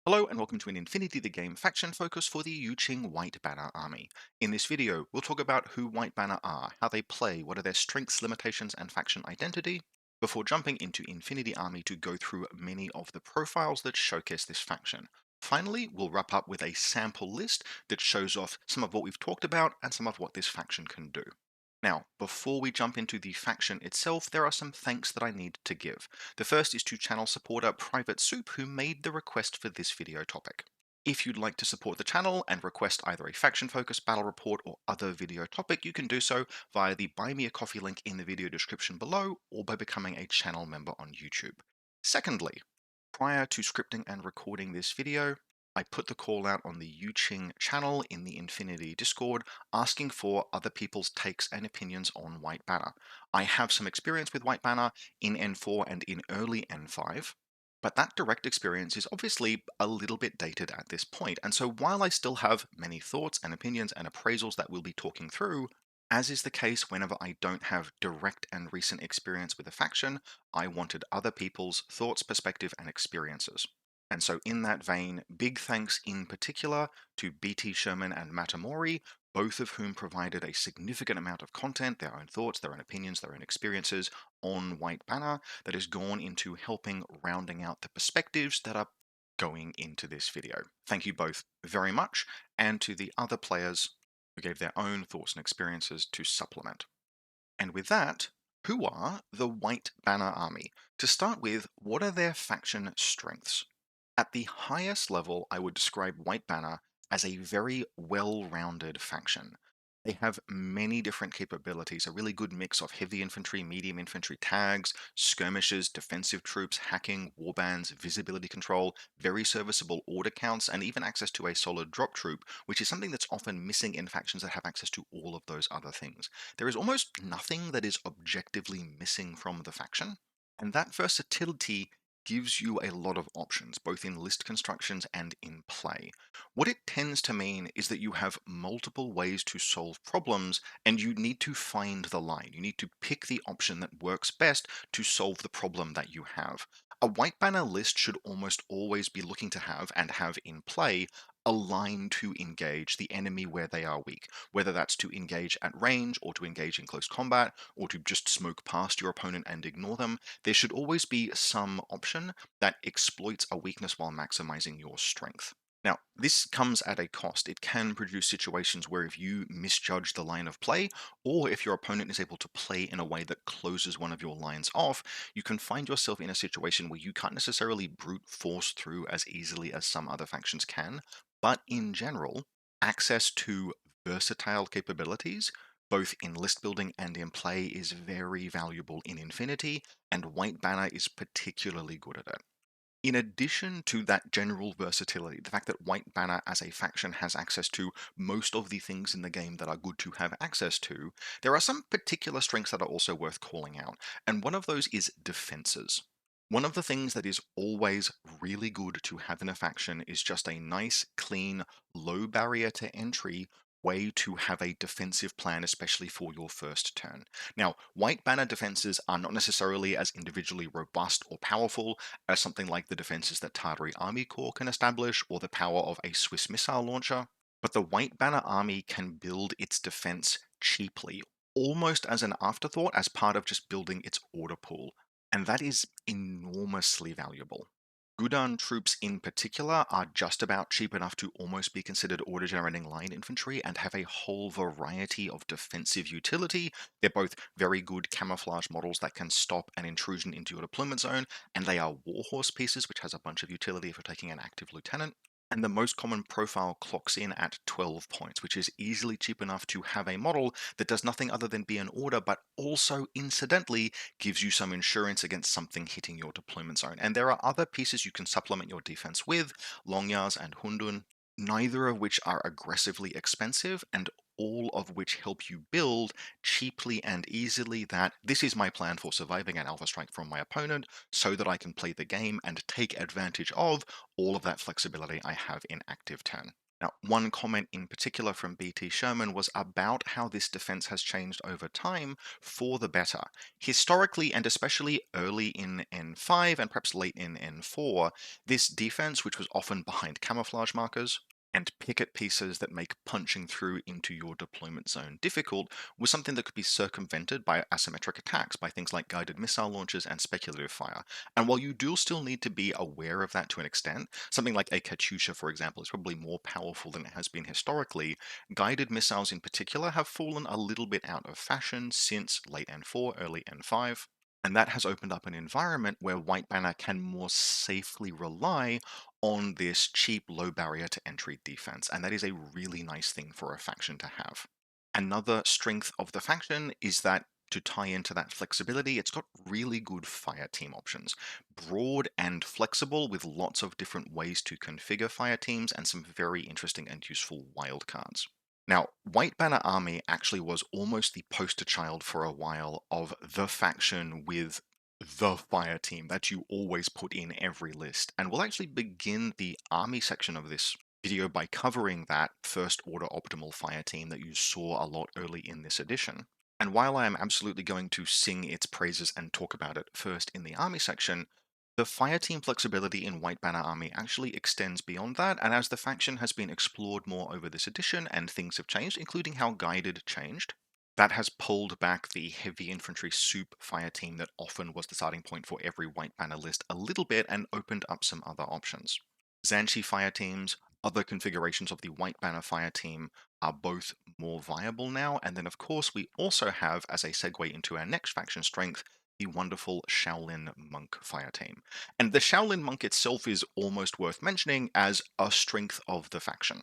Hello and welcome to an Infinity the Game faction focus for the Yuqing White Banner army. In this video, we'll talk about who White Banner are, how they play, what are their strengths, limitations, and faction identity, before jumping into Infinity Army to go through many of the profiles that showcase this faction. Finally, we'll wrap up with a sample list that shows off some of what we've talked about and some of what this faction can do. Now, before we jump into the faction itself, there are some thanks that I need to give. The first is to channel supporter Private Soup, who made the request for this video topic. If you'd like to support the channel and request either a faction-focused battle report or other video topic, you can do so via the Buy Me a Coffee link in the video description below or by becoming a channel member on YouTube. Secondly, prior to scripting and recording this video, I put the call out on the Yuqing channel in the Infinity Discord asking for other people's takes and opinions on White Banner. I have some experience with White Banner in N4 and in early N5, but that direct experience is obviously a little bit dated at this point. And so while I still have many thoughts and opinions and appraisals that we'll be talking through, as is the case whenever I don't have direct and recent experience with a faction, I wanted other people's thoughts, perspective, and experiences. And so, in that vein, big thanks in particular to BT Sherman and Matamori, both of whom provided a significant amount of content, their own thoughts, their own opinions, their own experiences on White Banner that has gone into helping rounding out the perspectives that are going into this video. Thank you both very much, and to the other players who gave their own thoughts and experiences to supplement. And with that, who are the White Banner Army? To start with, what are their faction strengths? At the highest level, I would describe White Banner as a very well-rounded faction. They have many different capabilities, a really good mix of heavy infantry, medium infantry tags, skirmishes, defensive troops, hacking, warbands, visibility control, very serviceable order counts, and even access to a solid drop troop, which is something that's often missing in factions that have access to all of those other things. There is almost nothing that is objectively missing from the faction, and that versatility gives you a lot of options, both in list constructions and in play. What it tends to mean is that you have multiple ways to solve problems, and you need to find the line. You need to pick the option that works best to solve the problem that you have. A white banner list should almost always be looking to have and have in play a line to engage the enemy where they are weak, whether that's to engage at range or to engage in close combat or to just smoke past your opponent and ignore them. There should always be some option that exploits a weakness while maximizing your strength. Now, this comes at a cost. It can produce situations where if you misjudge the line of play, or if your opponent is able to play in a way that closes one of your lines off, you can find yourself in a situation where you can't necessarily brute force through as easily as some other factions can. But in general, access to versatile capabilities, both in list building and in play, is very valuable in Infinity, and White Banner is particularly good at it. In addition to that general versatility, the fact that White Banner as a faction has access to most of the things in the game that are good to have access to, there are some particular strengths that are also worth calling out, and one of those is defenses. One of the things that is always really good to have in a faction is just a nice, clean, low barrier to entry way to have a defensive plan, especially for your first turn. Now, White Banner defenses are not necessarily as individually robust or powerful as something like the defenses that Tartary Army Corps can establish or the power of a Swiss missile launcher, but the White Banner army can build its defense cheaply, almost as an afterthought, as part of just building its order pool, and that is enormously valuable. Gudan troops in particular are just about cheap enough to almost be considered order-generating line infantry and have a whole variety of defensive utility. They're both very good camouflage models that can stop an intrusion into your deployment zone, and they are warhorse pieces, which has a bunch of utility for taking an active lieutenant. And the most common profile clocks in at 12 points, which is easily cheap enough to have a model that does nothing other than be an order, but also incidentally gives you some insurance against something hitting your deployment zone. And there are other pieces you can supplement your defense with, Longyars and Hundun, neither of which are aggressively expensive, and all of which help you build cheaply and easily that this is my plan for surviving an alpha strike from my opponent so that I can play the game and take advantage of all of that flexibility I have in active turn. Now, one comment in particular from BT Sherman was about how this defense has changed over time for the better. Historically, and especially early in N5 and perhaps late in N4, this defense, which was often behind camouflage markers, and picket pieces that make punching through into your deployment zone difficult, was something that could be circumvented by asymmetric attacks, by things like guided missile launches and speculative fire. And while you do still need to be aware of that to an extent, something like a Katyusha, for example, is probably more powerful than it has been historically. Guided missiles in particular have fallen a little bit out of fashion since late N4, early N5. And that has opened up an environment where White Banner can more safely rely on this cheap, low barrier to entry defense. And that is a really nice thing for a faction to have. Another strength of the faction is that to tie into that flexibility, it's got really good fire team options. Broad and flexible with lots of different ways to configure fire teams and some very interesting and useful wildcards. Now, White Banner Army actually was almost the poster child for a while of the faction with the fire team that you always put in every list. And we'll actually begin the army section of this video by covering that first order optimal fire team that you saw a lot early in this edition. And while I am absolutely going to sing its praises and talk about it first in the army section, the fire team flexibility in White Banner Army actually extends beyond that, and as the faction has been explored more over this edition and things have changed, including how guided changed, that has pulled back the heavy infantry soup fire team that often was the starting point for every White Banner list a little bit and opened up some other options. Zhanchi fire teams, other configurations of the White Banner fire team are both more viable now, and then of course we also have, as a segue into our next faction strength, the wonderful Shaolin Monk fire team. And the Shaolin Monk itself is almost worth mentioning as a strength of the faction.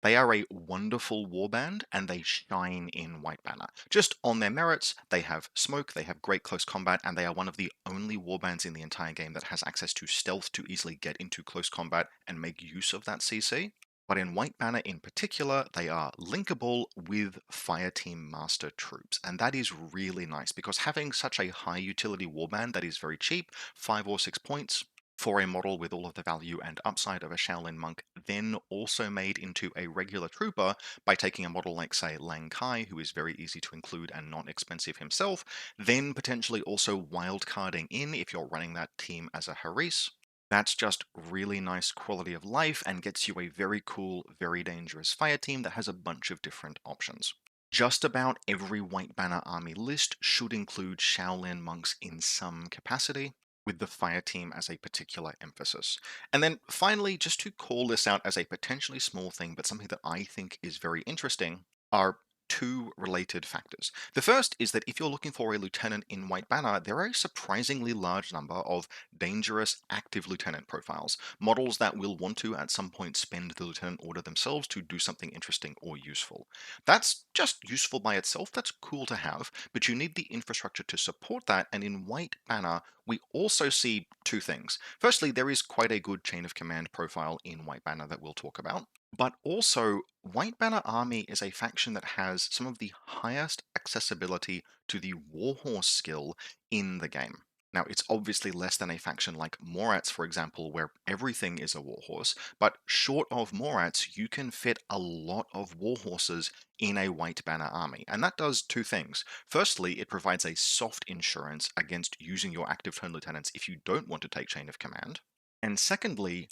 They are a wonderful warband and they shine in White Banner. Just on their merits, they have smoke, they have great close combat, and they are one of the only warbands in the entire game that has access to stealth to easily get into close combat and make use of that CC. But in White Banner in particular, they are linkable with Fireteam Master troops. And that is really nice because having such a high utility warband that is very cheap, 5 or 6 points, for a model with all of the value and upside of a Shaolin monk, then also made into a regular trooper by taking a model like, say, Lang Kai, who is very easy to include and not expensive himself, then potentially also wildcarding in if you're running that team as a Haris. That's just really nice quality of life and gets you a very cool, very dangerous fire team that has a bunch of different options. Just about every White Banner army list should include Shaolin monks in some capacity, with the fire team as a particular emphasis. And then finally, just to call this out as a potentially small thing, but something that I think is very interesting, are two related factors. The first is that if you're looking for a lieutenant in White Banner, there are a surprisingly large number of dangerous active lieutenant profiles, models that will want to at some point spend the lieutenant order themselves to do something interesting or useful. That's just useful by itself, that's cool to have, but you need the infrastructure to support that, and in White Banner, we also see two things. Firstly, there is quite a good chain of command profile in White Banner that we'll talk about. But also, White Banner Army is a faction that has some of the highest accessibility to the Warhorse skill in the game. Now, it's obviously less than a faction like Morats, for example, where everything is a Warhorse, but short of Morats, you can fit a lot of Warhorses in a White Banner army. And that does two things. Firstly, it provides a soft insurance against using your active turn lieutenants if you don't want to take Chain of Command. And secondly,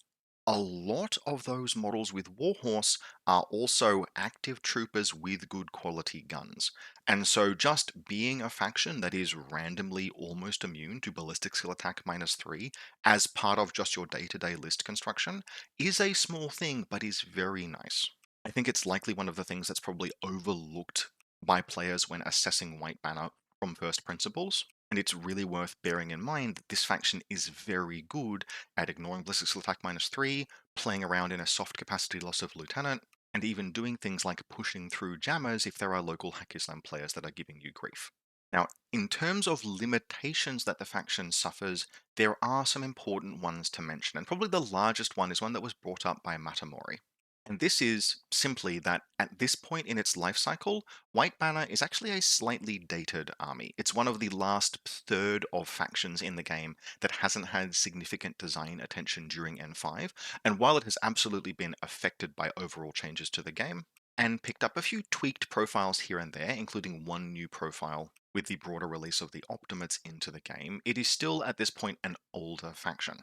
a lot of those models with Warhorse are also active troopers with good quality guns. And so just being a faction that is randomly almost immune to ballistic skill attack -3 as part of just your day-to-day list construction is a small thing, but is very nice. I think it's likely one of the things that's probably overlooked by players when assessing White Banner from first principles. And it's really worth bearing in mind that this faction is very good at ignoring ballistic skill attack -3, playing around in a soft capacity loss of lieutenant, and even doing things like pushing through jammers if there are local Hack-Islam players that are giving you grief. Now, in terms of limitations that the faction suffers, there are some important ones to mention, and probably the largest one is one that was brought up by Matamori. And this is simply that at this point in its life cycle, White Banner is actually a slightly dated army. It's one of the last third of factions in the game that hasn't had significant design attention during N5, and while it has absolutely been affected by overall changes to the game, and picked up a few tweaked profiles here and there, including one new profile with the broader release of the Optimates into the game, it is still at this point an older faction.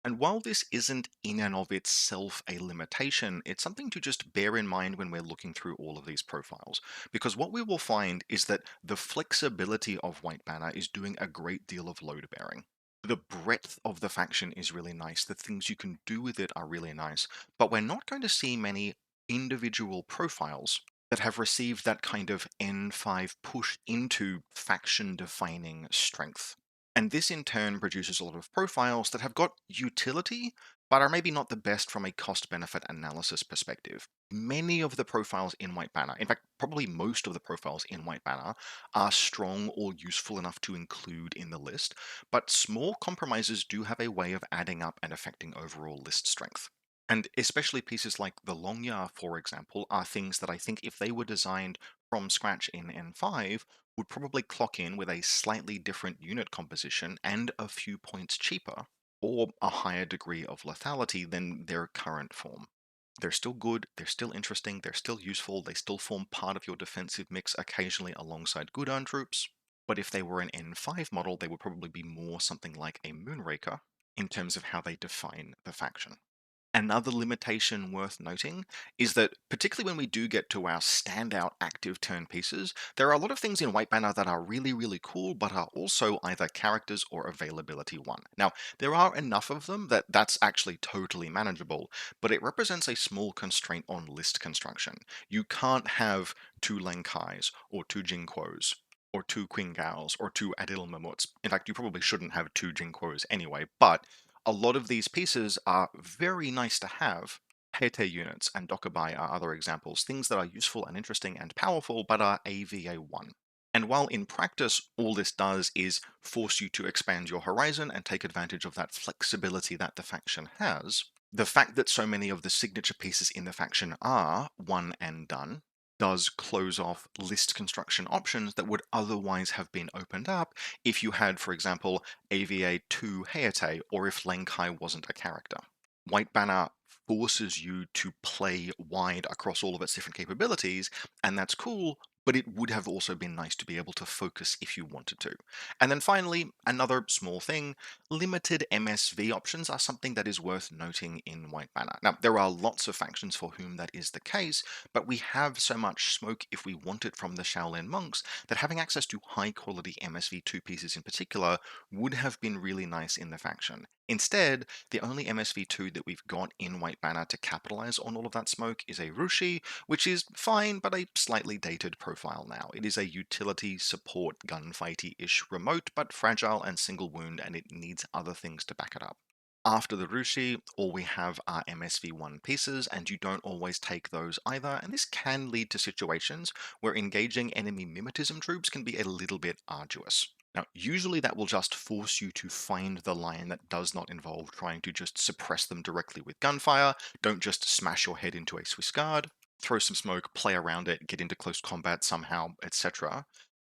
And while this isn't in and of itself a limitation, it's something to just bear in mind when we're looking through all of these profiles. Because what we will find is that the flexibility of White Banner is doing a great deal of load bearing. The breadth of the faction is really nice, the things you can do with it are really nice, but we're not going to see many individual profiles that have received that kind of N5 push into faction defining strength. And this in turn produces a lot of profiles that have got utility, but are maybe not the best from a cost benefit analysis perspective. Many of the profiles in White Banner, in fact, probably most of the profiles in White Banner, are strong or useful enough to include in the list, but small compromises do have a way of adding up and affecting overall list strength. And especially pieces like the Longya, for example, are things that I think if they were designed from scratch in N5, would probably clock in with a slightly different unit composition and a few points cheaper, or a higher degree of lethality than their current form. They're still good, they're still interesting, they're still useful, they still form part of your defensive mix occasionally alongside good earned troops. But if they were an N5 model, they would probably be more something like a Moonraker in terms of how they define the faction. Another limitation worth noting is that, particularly when we do get to our standout active turn pieces, there are a lot of things in White Banner that are really, really cool, but are also either characters or availability 1. Now, there are enough of them that that's actually totally manageable, but it represents a small constraint on list construction. You can't have two Lenkais, or two Jinquos, or two Qingaos, or two Adil Mamuts. In fact, you probably shouldn't have two Jinquos anyway, but a lot of these pieces are very nice to have. Hete units and Dokubai are other examples, things that are useful and interesting and powerful, but are AVA 1. And while in practice all this does is force you to expand your horizon and take advantage of that flexibility that the faction has, the fact that so many of the signature pieces in the faction are one and done does close off list construction options that would otherwise have been opened up if you had, for example, AVA 2 Heate, or if Lenkai wasn't a character. White Banner forces you to play wide across all of its different capabilities, and that's cool, but it would have also been nice to be able to focus if you wanted to. And then finally, another small thing, limited MSV options are something that is worth noting in White Banner. Now, there are lots of factions for whom that is the case, but we have so much smoke if we want it from the Shaolin monks that having access to high quality MSV2 pieces in particular would have been really nice in the faction. Instead, the only MSV2 that we've got in White Banner to capitalize on all of that smoke is a Rushi, which is fine, but a slightly dated profile now. It is a utility support gunfighty-ish remote, but fragile and single wound, and it needs other things to back it up. After the Rushi, all we have are MSV1 pieces, and you don't always take those either, and this can lead to situations where engaging enemy mimetism troops can be a little bit arduous. Now, usually that will just force you to find the line that does not involve trying to just suppress them directly with gunfire. Don't just smash your head into a Swiss Guard, throw some smoke, play around it, get into close combat somehow, etc.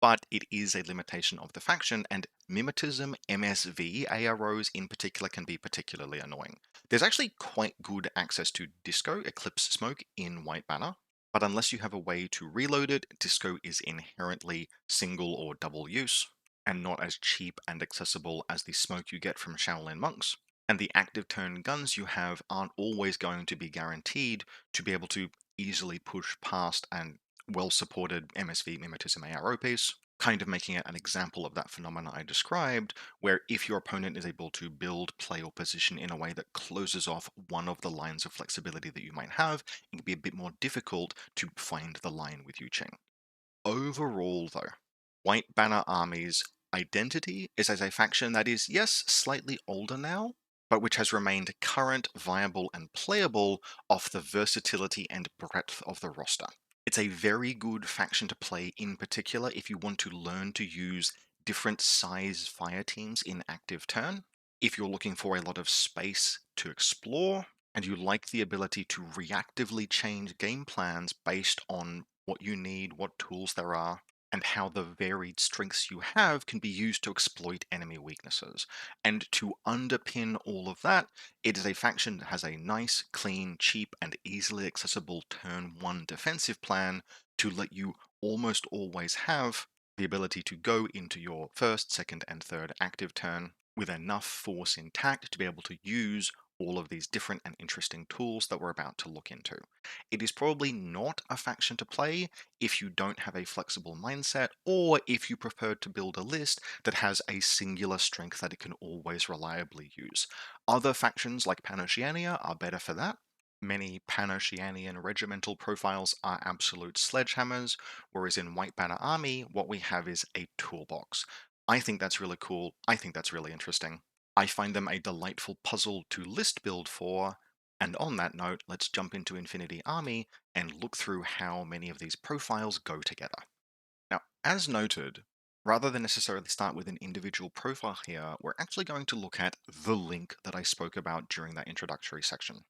But it is a limitation of the faction, and mimetism MSV AROs in particular can be particularly annoying. There's actually quite good access to Disco Eclipse Smoke in White Banner, but unless you have a way to reload it, Disco is inherently single or double use, and not as cheap and accessible as the smoke you get from Shaolin monks. And the active turn guns you have aren't always going to be guaranteed to be able to easily push past and well-supported MSV mimetism ARO piece, kind of making it an example of that phenomena I described, where if your opponent is able to build, play, or position in a way that closes off one of the lines of flexibility that you might have, it can be a bit more difficult to find the line with Yu Qing. Overall, though, White Banner Army's identity is as a faction that is, yes, slightly older now, but which has remained current, viable, and playable off the versatility and breadth of the roster. It's a very good faction to play, in particular if you want to learn to use different size fire teams in active turn. If you're looking for a lot of space to explore, and you like the ability to reactively change game plans based on what you need, what tools there are, and how the varied strengths you have can be used to exploit enemy weaknesses. And to underpin all of that, it is a faction that has a nice, clean, cheap, and easily accessible turn 1 defensive plan to let you almost always have the ability to go into your first, second, and third active turn with enough force intact to be able to use all of these different and interesting tools that we're about to look into. It is probably not a faction to play if you don't have a flexible mindset, or if you prefer to build a list that has a singular strength that it can always reliably use. Other factions like Pan-Oceania are better for that. Many Pan-Oceanian regimental profiles are absolute sledgehammers, whereas in White Banner Army, what we have is a toolbox. I think that's really cool. I think that's really interesting. I find them a delightful puzzle to list build for. And on that note, let's jump into Infinity Army and look through how many of these profiles go together. Now, as noted, rather than necessarily start with an individual profile here, we're actually going to look at the link that I spoke about during that introductory section.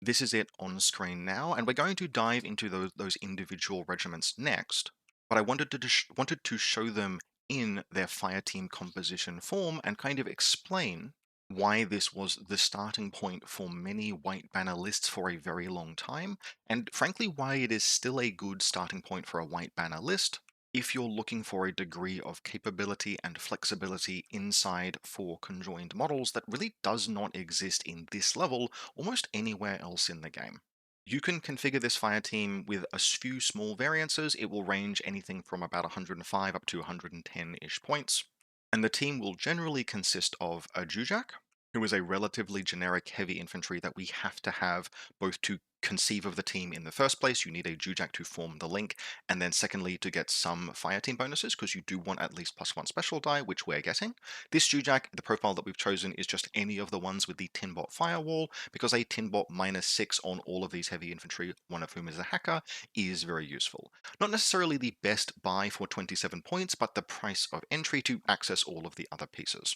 This is it on screen now, and we're going to dive into those individual regiments next. But I wanted to show them in their fireteam composition form and kind of explain why this was the starting point for many White Banner lists for a very long time, and frankly why it is still a good starting point for a White Banner list if you're looking for a degree of capability and flexibility inside four conjoined models that really does not exist in this level almost anywhere else in the game. You can configure this fire team with a few small variances. It will range anything from about 105 up to 110-ish points. And the team will generally consist of a Jujak, who is a relatively generic heavy infantry that we have to have both to conceive of the team in the first place. You need a Jujak to form the link, and then secondly to get some fire team bonuses, because you do want at least +1 special die, which we're getting. This Jujak, the profile that we've chosen, is just any of the ones with the Tinbot Firewall, because a Tinbot -6 on all of these heavy infantry, one of whom is a hacker, is very useful. Not necessarily the best buy for 27 points, but the price of entry to access all of the other pieces.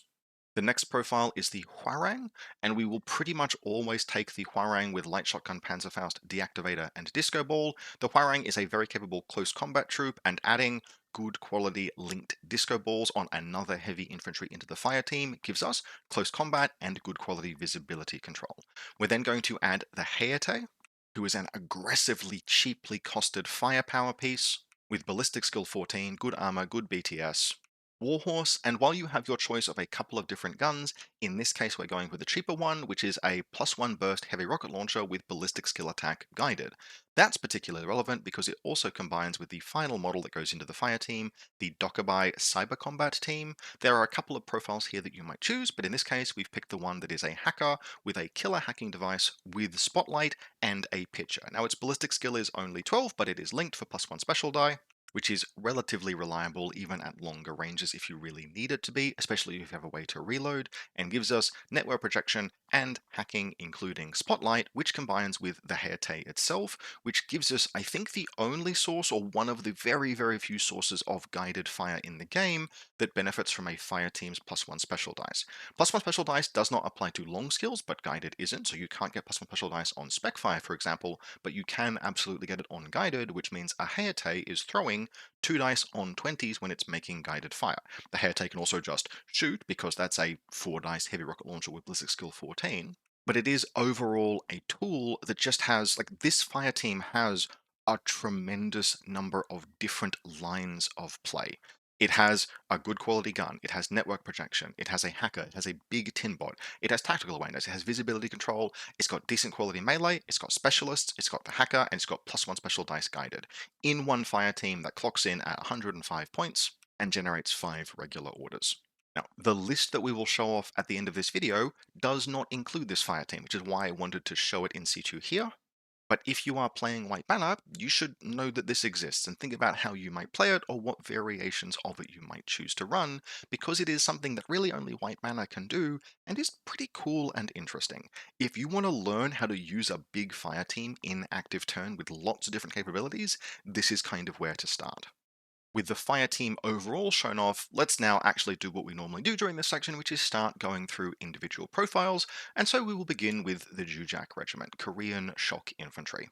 The next profile is the Hwarang, and we will pretty much always take the Hwarang with Light Shotgun, Panzerfaust, Deactivator, and Disco Ball. The Hwarang is a very capable close combat troop, and adding good quality linked Disco Balls on another heavy infantry into the fire team gives us close combat and good quality visibility control. We're then going to add the Hayate, who is an aggressively cheaply costed firepower piece with Ballistic Skill 14, good armor, good BTS, Warhorse, and while you have your choice of a couple of different guns, in this case we're going with the cheaper one, which is a +1 burst heavy rocket launcher with ballistic skill attack guided. That's particularly relevant because it also combines with the final model that goes into the fire team, the Dokkaebi Cyber Combat team. There are a couple of profiles here that you might choose, but in this case we've picked the one that is a hacker with a killer hacking device with Spotlight and a pitcher. Now its ballistic skill is only 12, but it is linked for +1 special die, which is relatively reliable even at longer ranges if you really need it to be, especially if you have a way to reload, and gives us network projection and hacking, including Spotlight, which combines with the Hayate itself, which gives us, I think, the only source or one of the very, very few sources of guided fire in the game that benefits from a fire team's +1 special dice. +1 special dice does not apply to long skills, but guided isn't, so you can't get +1 special dice on spec fire, for example, but you can absolutely get it on guided, which means a Hayate is throwing 2 dice on 20s when it's making guided fire. The Hayate can also just shoot, because that's a 4 dice heavy rocket launcher with ballistic skill 14, but it is overall a tool that just has, like, this fire team has a tremendous number of different lines of play. It has a good quality gun, it has network projection, it has a hacker, it has a big tin bot, it has tactical awareness, it has visibility control, it's got decent quality melee, it's got specialists, it's got the hacker, and it's got +1 special dice guided in one fire team that clocks in at 105 points and generates 5 regular orders. Now, the list that we will show off at the end of this video does not include this fire team, which is why I wanted to show it in situ here. But if you are playing White Banner, you should know that this exists and think about how you might play it or what variations of it you might choose to run, because it is something that really only White Banner can do and is pretty cool and interesting. If you want to learn how to use a big fire team in active turn with lots of different capabilities, this is kind of where to start. With the fire team overall shown off, let's now actually do what we normally do during this section, which is start going through individual profiles. And so we will begin with the Jujak Regiment, Korean Shock Infantry.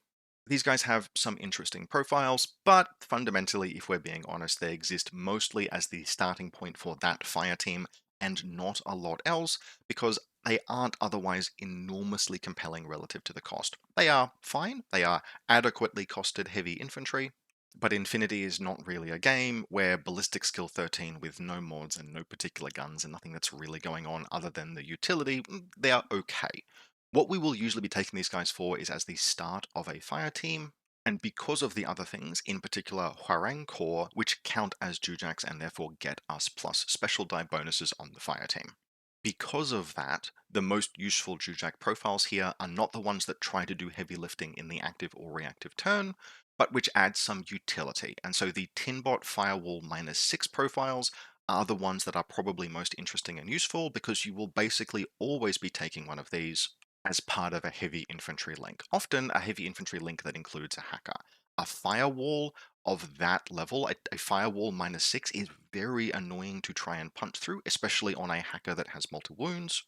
These guys have some interesting profiles, but fundamentally, if we're being honest, they exist mostly as the starting point for that fire team and not a lot else, because they aren't otherwise enormously compelling relative to the cost. They are fine, they are adequately costed heavy infantry, but Infinity is not really a game where Ballistic Skill 13 with no mods and no particular guns and nothing that's really going on other than the utility, they are okay. What we will usually be taking these guys for is as the start of a fire team, and because of the other things, in particular Hwarang Core, which count as Jujaks and therefore get us plus special die bonuses on the fire team. Because of that, the most useful Jujak profiles here are not the ones that try to do heavy lifting in the active or reactive turn, but which add some utility. And so the Tinbot Firewall -6 profiles are the ones that are probably most interesting and useful because you will basically always be taking one of these as part of a heavy infantry link. Often a heavy infantry link that includes a hacker. A firewall of that level, a firewall -6 is very annoying to try and punch through, especially on a hacker that has multiple wounds.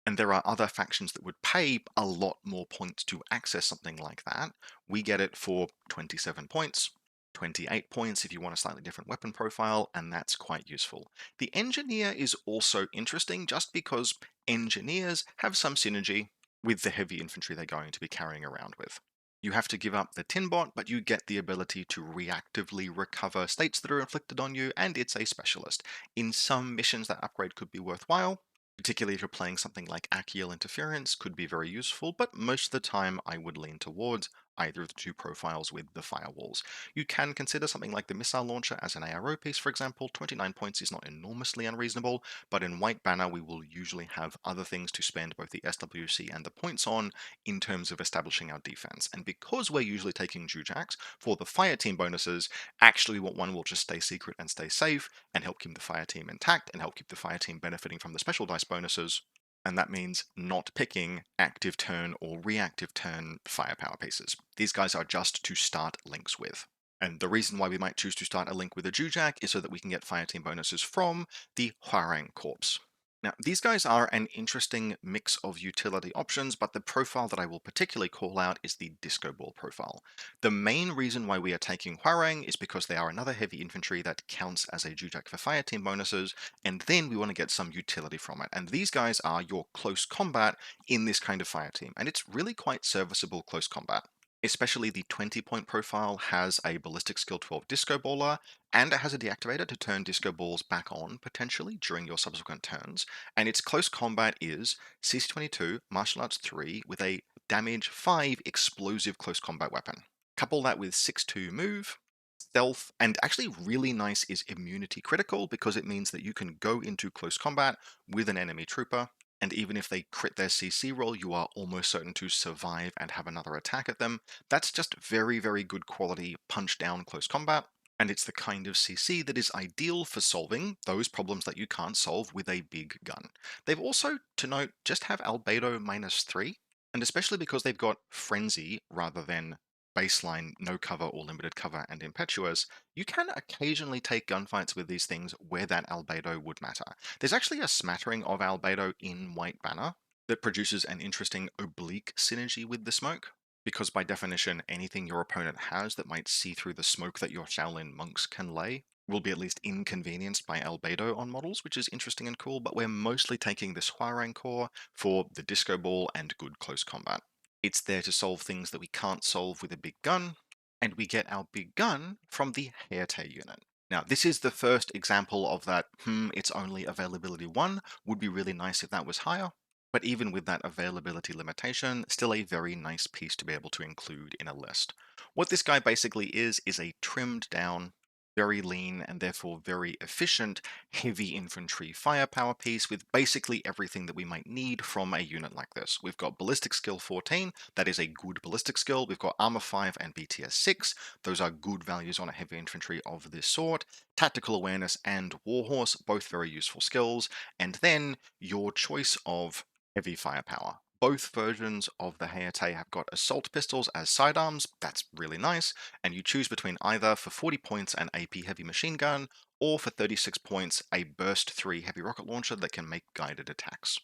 And there are other factions that would pay a lot more points to access something like that. We get it for 27 points, 28 points if you want a slightly different weapon profile, and that's quite useful. The engineer is also interesting just because engineers have some synergy with the heavy infantry they're going to be carrying around with. You have to give up the Tinbot, but you get the ability to reactively recover states that are inflicted on you, and it's a specialist. In some missions, that upgrade could be worthwhile, particularly if you're playing something like Achiel Interference, could be very useful, but most of the time I would lean towards either of the two profiles with the firewalls. You can consider something like the missile launcher as an ARO piece, for example. 29 points is not enormously unreasonable, but in White Banner we will usually have other things to spend both the SWC and the points on in terms of establishing our defense. And because we're usually taking Jujaks for the fire team bonuses, actually what one will just stay secret and stay safe and help keep the fire team intact and help keep the fire team benefiting from the special dice bonuses. And that means not picking active turn or reactive turn firepower pieces. These guys are just to start links with. And the reason why we might choose to start a link with a Jujak is so that we can get fire team bonuses from the Hwarang Corps. Now, these guys are an interesting mix of utility options, but the profile that I will particularly call out is the Disco Ball profile. The main reason why we are taking Hwarang is because they are another heavy infantry that counts as a Jujak for fire team bonuses, and then we want to get some utility from it. And these guys are your close combat in this kind of fire team, and it's really quite serviceable close combat. Especially the 20-point profile has a Ballistic Skill 12 Disco Baller, and it has a deactivator to turn Disco Balls back on, potentially, during your subsequent turns. And its close combat is CC22, Martial Arts 3, with a damage 5 explosive close combat weapon. Couple that with 6-2 move, stealth, and actually really nice is immunity critical because it means that you can go into close combat with an enemy trooper, and even if they crit their CC roll, you are almost certain to survive and have another attack at them. That's just very, very good quality punch down close combat, and it's the kind of CC that is ideal for solving those problems that you can't solve with a big gun. They've also, to note, just have Albedo -3, and especially because they've got Frenzy rather than baseline, no cover or limited cover, and impetuous, you can occasionally take gunfights with these things where that albedo would matter. There's actually a smattering of albedo in White Banner that produces an interesting oblique synergy with the smoke, because by definition, anything your opponent has that might see through the smoke that your Shaolin monks can lay will be at least inconvenienced by albedo on models, which is interesting and cool, but we're mostly taking this Hwarang core for the disco ball and good close combat. It's there to solve things that we can't solve with a big gun, and we get our big gun from the Heate unit. Now, this is the first example of that, it's only availability 1, would be really nice if that was higher, but even with that availability limitation, still a very nice piece to be able to include in a list. What this guy basically is a trimmed down, very lean, and therefore very efficient heavy infantry firepower piece with basically everything that we might need from a unit like this. We've got ballistic skill 14, that is a good ballistic skill. We've got armor 5 and BTS 6, those are good values on a heavy infantry of this sort. Tactical awareness and warhorse, both very useful skills. And then your choice of heavy firepower. Both versions of the Hayate have got assault pistols as sidearms, that's really nice, and you choose between either for 40 points an AP heavy machine gun, or for 36 points a Burst 3 heavy rocket launcher that can make guided attacks.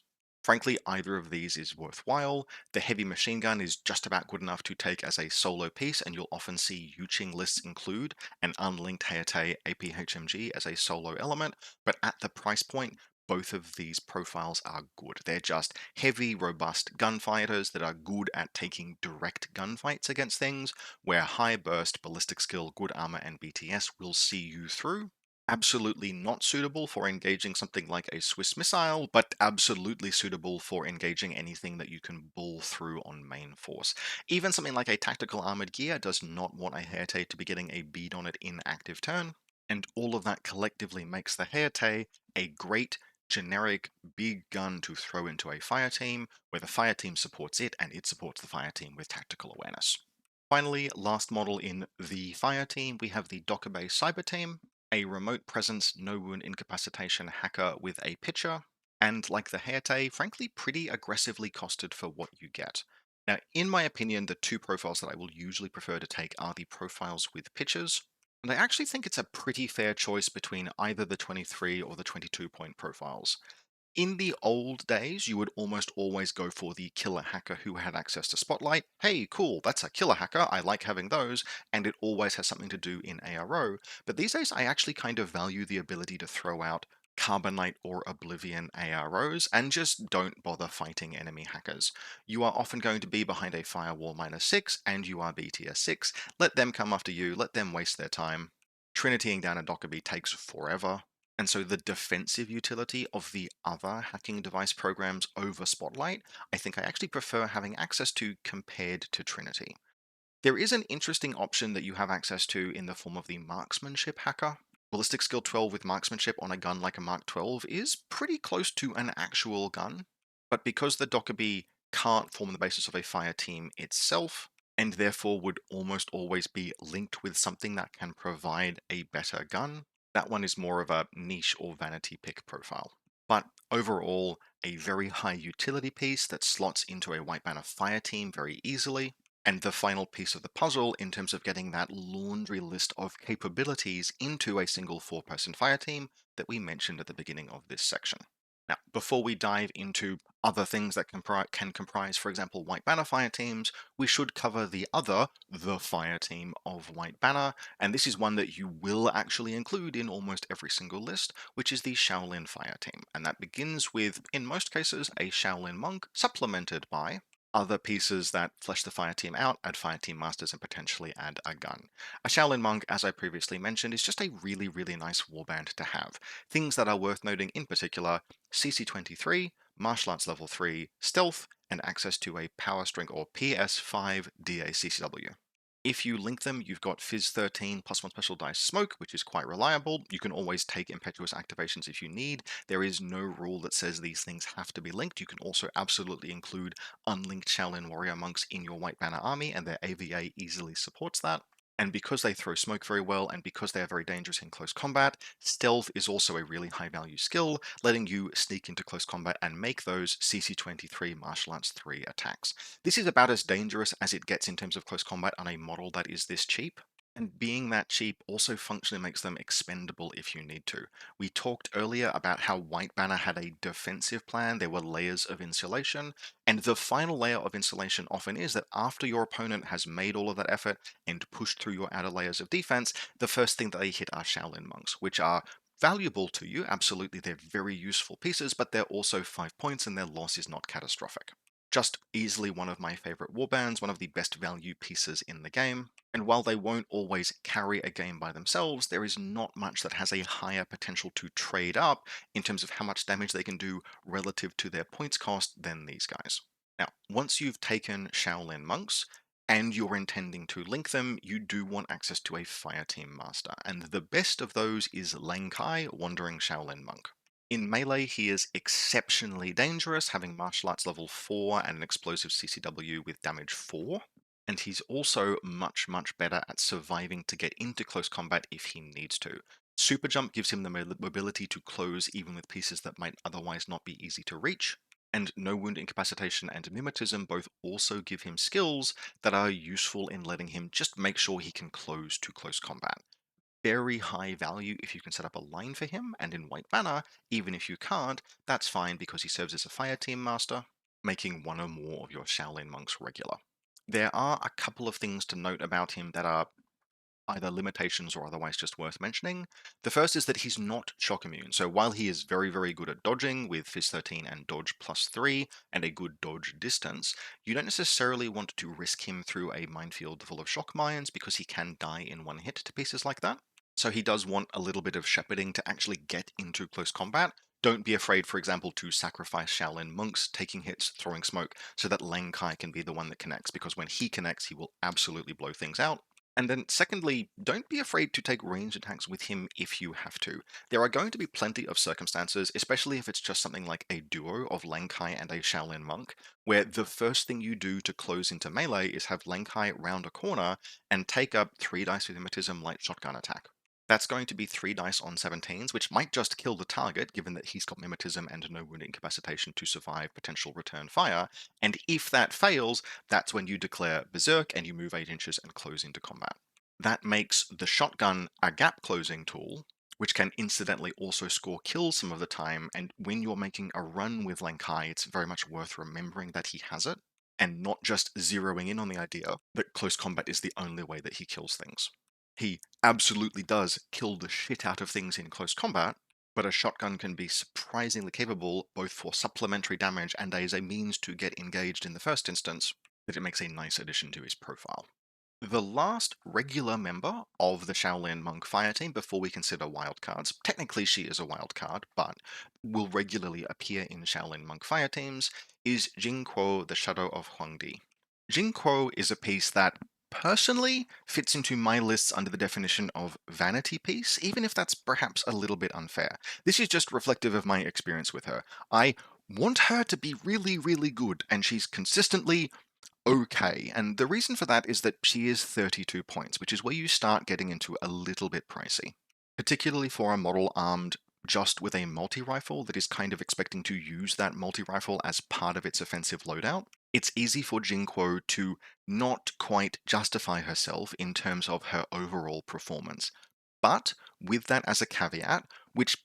Frankly, either of these is worthwhile. The heavy machine gun is just about good enough to take as a solo piece, and you'll often see Yuching lists include an unlinked Hayate APHMG as a solo element, but at the price point, both of these profiles are good. They're just heavy, robust gunfighters that are good at taking direct gunfights against things, where high burst, ballistic skill, good armor, and BTS will see you through. Absolutely not suitable for engaging something like a Swiss missile, but absolutely suitable for engaging anything that you can bull through on main force. Even something like a tactical armored gear does not want a Heate to be getting a bead on it in active turn, and all of that collectively makes the Heate a great generic big gun to throw into a fire team, where the fire team supports it and it supports the fire team with tactical awareness. Finally, last model in the fire team, we have the Docker Bay Cyber Team, a remote presence, no wound incapacitation hacker with a pitcher, and like the Hayate, frankly, pretty aggressively costed for what you get. Now, in my opinion, the two profiles that I will usually prefer to take are the profiles with pitchers, and I actually think it's a pretty fair choice between either the 23 or the 22 point profiles. In the old days, you would almost always go for the killer hacker who had access to Spotlight. Hey, cool, that's a killer hacker. I like having those, and it always has something to do in ARO. But these days, I actually kind of value the ability to throw out Carbonite or Oblivion AROs and just don't bother fighting enemy hackers. You are often going to be behind a firewall -6 and you are BTS 6. Let them come after you, let them waste their time. Trinitying down a Dockerby takes forever. And so the defensive utility of the other hacking device programs over Spotlight, I think I actually prefer having access to compared to Trinity. There is an interesting option that you have access to in the form of the marksmanship hacker. Ballistic skill 12 with marksmanship on a gun like a Mark 12 is pretty close to an actual gun, but because the Dockerby can't form the basis of a fire team itself, and therefore would almost always be linked with something that can provide a better gun, that one is more of a niche or vanity pick profile. But overall, a very high utility piece that slots into a White Banner fire team very easily, and the final piece of the puzzle in terms of getting that laundry list of capabilities into a single four-person fire team that we mentioned at the beginning of this section. Now, before we dive into other things that can comprise, for example, White Banner fire teams, we should cover the fire team of White Banner, and this is one that you will actually include in almost every single list, which is the Shaolin fire team. And that begins with, in most cases, a Shaolin monk supplemented by other pieces that flesh the fire team out, add fire team masters, and potentially add a gun. A Shaolin monk, as I previously mentioned, is just a really, really nice warband to have. Things that are worth noting in particular: CC23, martial arts level 3, stealth, and access to a power strength or PS5 DACCW. If you link them, you've got Fizz 13 +1 special dice smoke, which is quite reliable. You can always take impetuous activations if you need. There is no rule that says these things have to be linked. You can also absolutely include unlinked Shaolin warrior monks in your White Banner army, and their AVA easily supports that. And because they throw smoke very well, and because they are very dangerous in close combat, stealth is also a really high value skill, letting you sneak into close combat and make those CC23 martial arts 3 attacks. This is about as dangerous as it gets in terms of close combat on a model that is this cheap. And being that cheap also functionally makes them expendable if you need to. We talked earlier about how White Banner had a defensive plan, there were layers of insulation, and the final layer of insulation often is that after your opponent has made all of that effort and pushed through your outer layers of defense, the first thing that they hit are Shaolin monks, which are valuable to you. Absolutely, they're very useful pieces, but they're also 5 points and their loss is not catastrophic. Just easily one of my favorite warbands, one of the best value pieces in the game. And while they won't always carry a game by themselves, there is not much that has a higher potential to trade up in terms of how much damage they can do relative to their points cost than these guys. Now, once you've taken Shaolin monks, and you're intending to link them, you do want access to a fire team master, and the best of those is Lang Kai, Wandering Shaolin Monk. In melee, he is exceptionally dangerous, having martial arts level 4 and an explosive CCW with damage 4. And he's also much, much better at surviving to get into close combat if he needs to. Super Jump gives him the mobility to close even with pieces that might otherwise not be easy to reach. And No Wound Incapacitation and Mimetism both also give him skills that are useful in letting him just make sure he can close to close combat. Very high value if you can set up a line for him, and in White Banner, even if you can't, that's fine because he serves as a fire team master, making one or more of your Shaolin monks regular. There are a couple of things to note about him that are either limitations or otherwise just worth mentioning. The first is that he's not shock immune. So while he is very, very good at dodging with Fizz 13 and dodge +3 and a good dodge distance, you don't necessarily want to risk him through a minefield full of shock mines because he can die in one hit to pieces like that. So he does want a little bit of shepherding to actually get into close combat. Don't be afraid, for example, to sacrifice Shaolin monks taking hits, throwing smoke, so that Lang Kai can be the one that connects, because when he connects, he will absolutely blow things out. And then, secondly, don't be afraid to take range attacks with him if you have to. There are going to be plenty of circumstances, especially if it's just something like a duo of Lang Kai and a Shaolin monk, where the first thing you do to close into melee is have Lang Kai round a corner and take up 3 dice with Hypnotism light shotgun attack. That's going to be 3 dice on 17s, which might just kill the target, given that he's got Mimetism and no wound incapacitation to survive potential return fire. And if that fails, that's when you declare Berserk and you move 8 inches and close into combat. That makes the shotgun a gap closing tool, which can incidentally also score kills some of the time. And when you're making a run with Lang Kai, it's very much worth remembering that he has it, and not just zeroing in on the idea that close combat is the only way that he kills things. He absolutely does kill the shit out of things in close combat, but a shotgun can be surprisingly capable both for supplementary damage and as a means to get engaged in the first instance, that it makes a nice addition to his profile. The last regular member of the Shaolin Monk Fire Team before we consider wildcards, technically she is a wildcard, but will regularly appear in Shaolin Monk Fire Teams, is Jing Kuo, the Shadow of Huangdi. Jing Kuo is a piece that personally fits into my lists under the definition of vanity piece, even if that's perhaps a little bit unfair. This is just reflective of my experience with her. I want her to be really, really good, and she's consistently okay. And the reason for that is that she is 32 points, which is where you start getting into a little bit pricey, particularly for a model armed just with a multi-rifle that is kind of expecting to use that multi-rifle as part of its offensive loadout. It's easy for Jing Kuo to not quite justify herself in terms of her overall performance. But with that as a caveat, which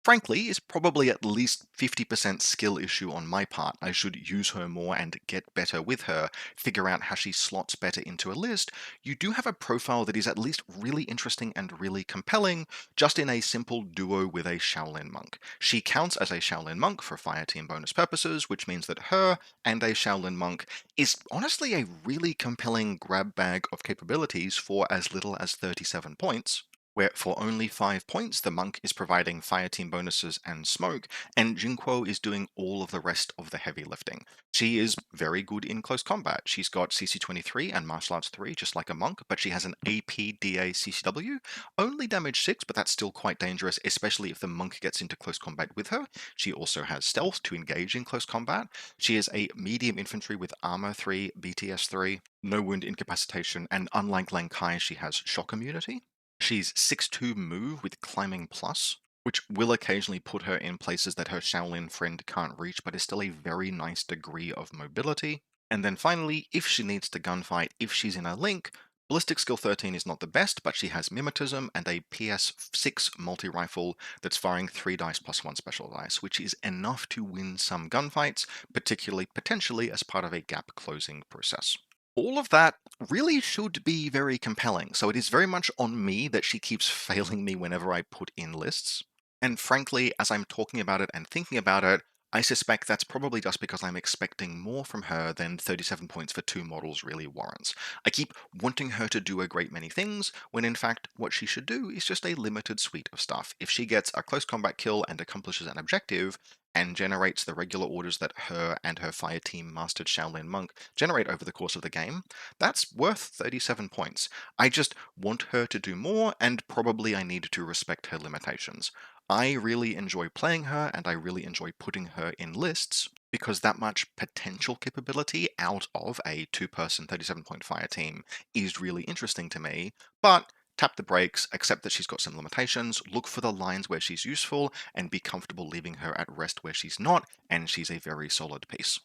frankly is probably at least 50% skill issue on my part, I should use her more and get better with her, figure out how she slots better into a list, you do have a profile that is at least really interesting and really compelling, just in a simple duo with a Shaolin monk. She counts as a Shaolin monk for fire team bonus purposes, which means that her and a Shaolin monk is honestly a really compelling grab bag of capabilities for as little as 37 points, where for only 5 points the monk is providing fire team bonuses and smoke, and Jinquo is doing all of the rest of the heavy lifting. She is very good in close combat. She's got CC 23 and Martial Arts 3, just like a monk, but she has an APDA CCW, only damage 6, but that's still quite dangerous, especially if the monk gets into close combat with her. She also has stealth to engage in close combat. She is a medium infantry with armor 3, BTS 3, no wound incapacitation, and unlike Lang Kai, she has shock immunity. She's 6'2" move with climbing plus, which will occasionally put her in places that her Shaolin friend can't reach, but is still a very nice degree of mobility. And then finally, if she needs to gunfight, if she's in a link, Ballistic Skill 13 is not the best, but she has Mimetism and a PS6 multi-rifle that's firing 3 dice plus 1 special dice, which is enough to win some gunfights, particularly potentially as part of a gap closing process. All of that really should be very compelling, so it is very much on me that she keeps failing me whenever I put in lists. And frankly, as I'm talking about it and thinking about it, I suspect that's probably just because I'm expecting more from her than 37 points for 2 models really warrants. I keep wanting her to do a great many things, when in fact what she should do is just a limited suite of stuff. If she gets a close combat kill and accomplishes an objective, and generates the regular orders that her and her fire team mastered Shaolin monk generate over the course of the game, that's worth 37 points. I just want her to do more, and probably I need to respect her limitations. I really enjoy playing her, and I really enjoy putting her in lists, because that much potential capability out of a 2-person 37-point fire team is really interesting to me, but tap the brakes, accept that she's got some limitations, look for the lines where she's useful, and be comfortable leaving her at rest where she's not, and she's a very solid piece.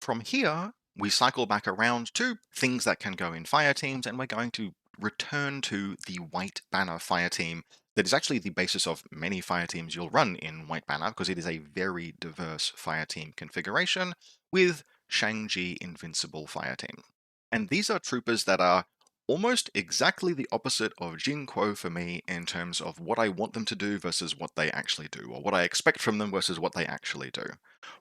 From here, we cycle back around to things that can go in fire teams, and we're going to return to the White Banner fire team that is actually the basis of many fire teams you'll run in White Banner, because it is a very diverse fire team configuration with Shang-Chi Invincible fire team. And these are troopers that are almost exactly the opposite of Jin Kuo for me in terms of what I want them to do versus what they actually do, or what I expect from them versus what they actually do.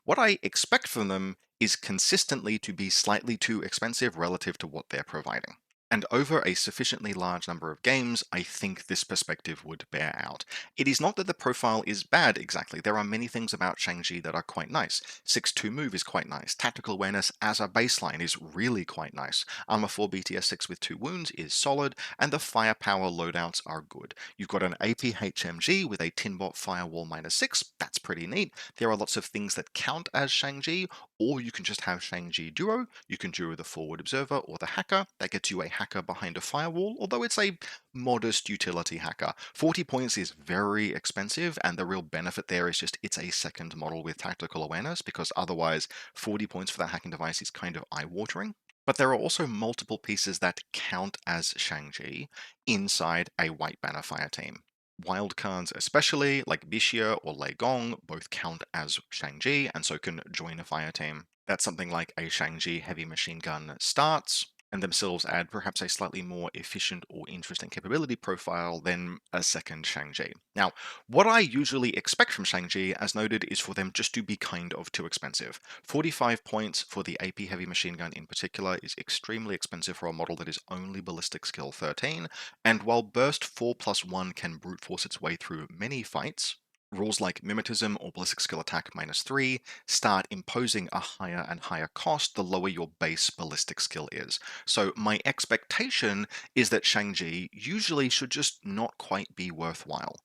What I expect from them is consistently to be slightly too expensive relative to what they're providing. And over a sufficiently large number of games, I think this perspective would bear out. It is not that the profile is bad exactly. There are many things about Shang-Chi that are quite nice. 6-2 move is quite nice. Tactical awareness as a baseline is really quite nice. Armor 4 BTS 6 with 2 wounds is solid, and the firepower loadouts are good. You've got an AP HMG with a Tinbot Firewall -6, that's pretty neat. There are lots of things that count as Shang-Chi, or you can just have Shang-Chi Duo. You can duo the Forward Observer or the Hacker. That gets you a hacker behind a firewall, although it's a modest utility hacker. 40 points is very expensive, and the real benefit there is just it's a second model with tactical awareness, because otherwise 40 points for that hacking device is kind of eye-watering. But there are also multiple pieces that count as Shang-Chi inside a White Banner fire team. Wildcards especially, like Bixia or Lei Gong, both count as Shang-Chi and so can join a fire team. That's something like a Shang-Chi heavy machine gun starts, and themselves add perhaps a slightly more efficient or interesting capability profile than a second Shang-Chi. Now, what I usually expect from Shang-Chi, as noted, is for them just to be kind of too expensive. 45 points for the AP heavy machine gun in particular is extremely expensive for a model that is only ballistic skill 13, and while burst 4+1 can brute force its way through many fights, rules like mimetism or ballistic skill attack -3 start imposing a higher and higher cost the lower your base ballistic skill is. So my expectation is that Shang-Chi usually should just not quite be worthwhile.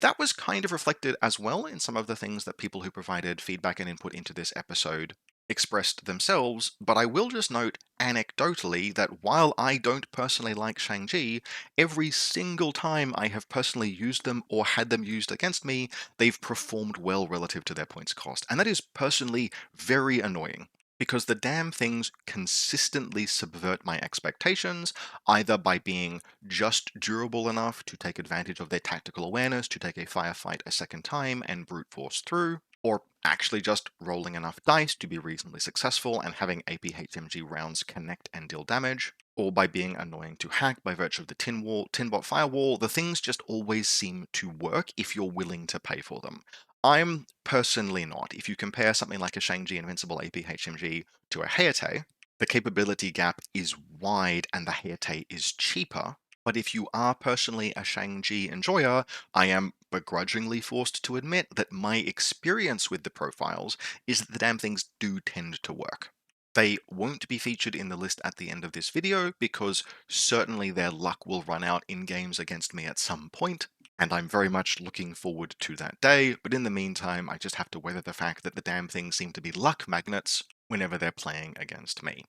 That was kind of reflected as well in some of the things that people who provided feedback and input into this episode expressed themselves, but I will just note anecdotally that while I don't personally like Shang-Chi, every single time I have personally used them or had them used against me, they've performed well relative to their points cost. And that is personally very annoying, because the damn things consistently subvert my expectations, either by being just durable enough to take advantage of their tactical awareness to take a firefight a second time and brute force through, or actually just rolling enough dice to be reasonably successful and having APHMG rounds connect and deal damage, or by being annoying to hack by virtue of the Tinbot Firewall. The things just always seem to work if you're willing to pay for them. I'm personally not. If you compare something like a Shang-Chi Invincible APHMG to a Hayate, the capability gap is wide and the Hayate is cheaper. But if you are personally a Shang-Chi enjoyer, I am begrudgingly forced to admit that my experience with the profiles is that the damn things do tend to work. They won't be featured in the list at the end of this video because certainly their luck will run out in games against me at some point, and I'm very much looking forward to that day, but in the meantime I just have to weather the fact that the damn things seem to be luck magnets whenever they're playing against me.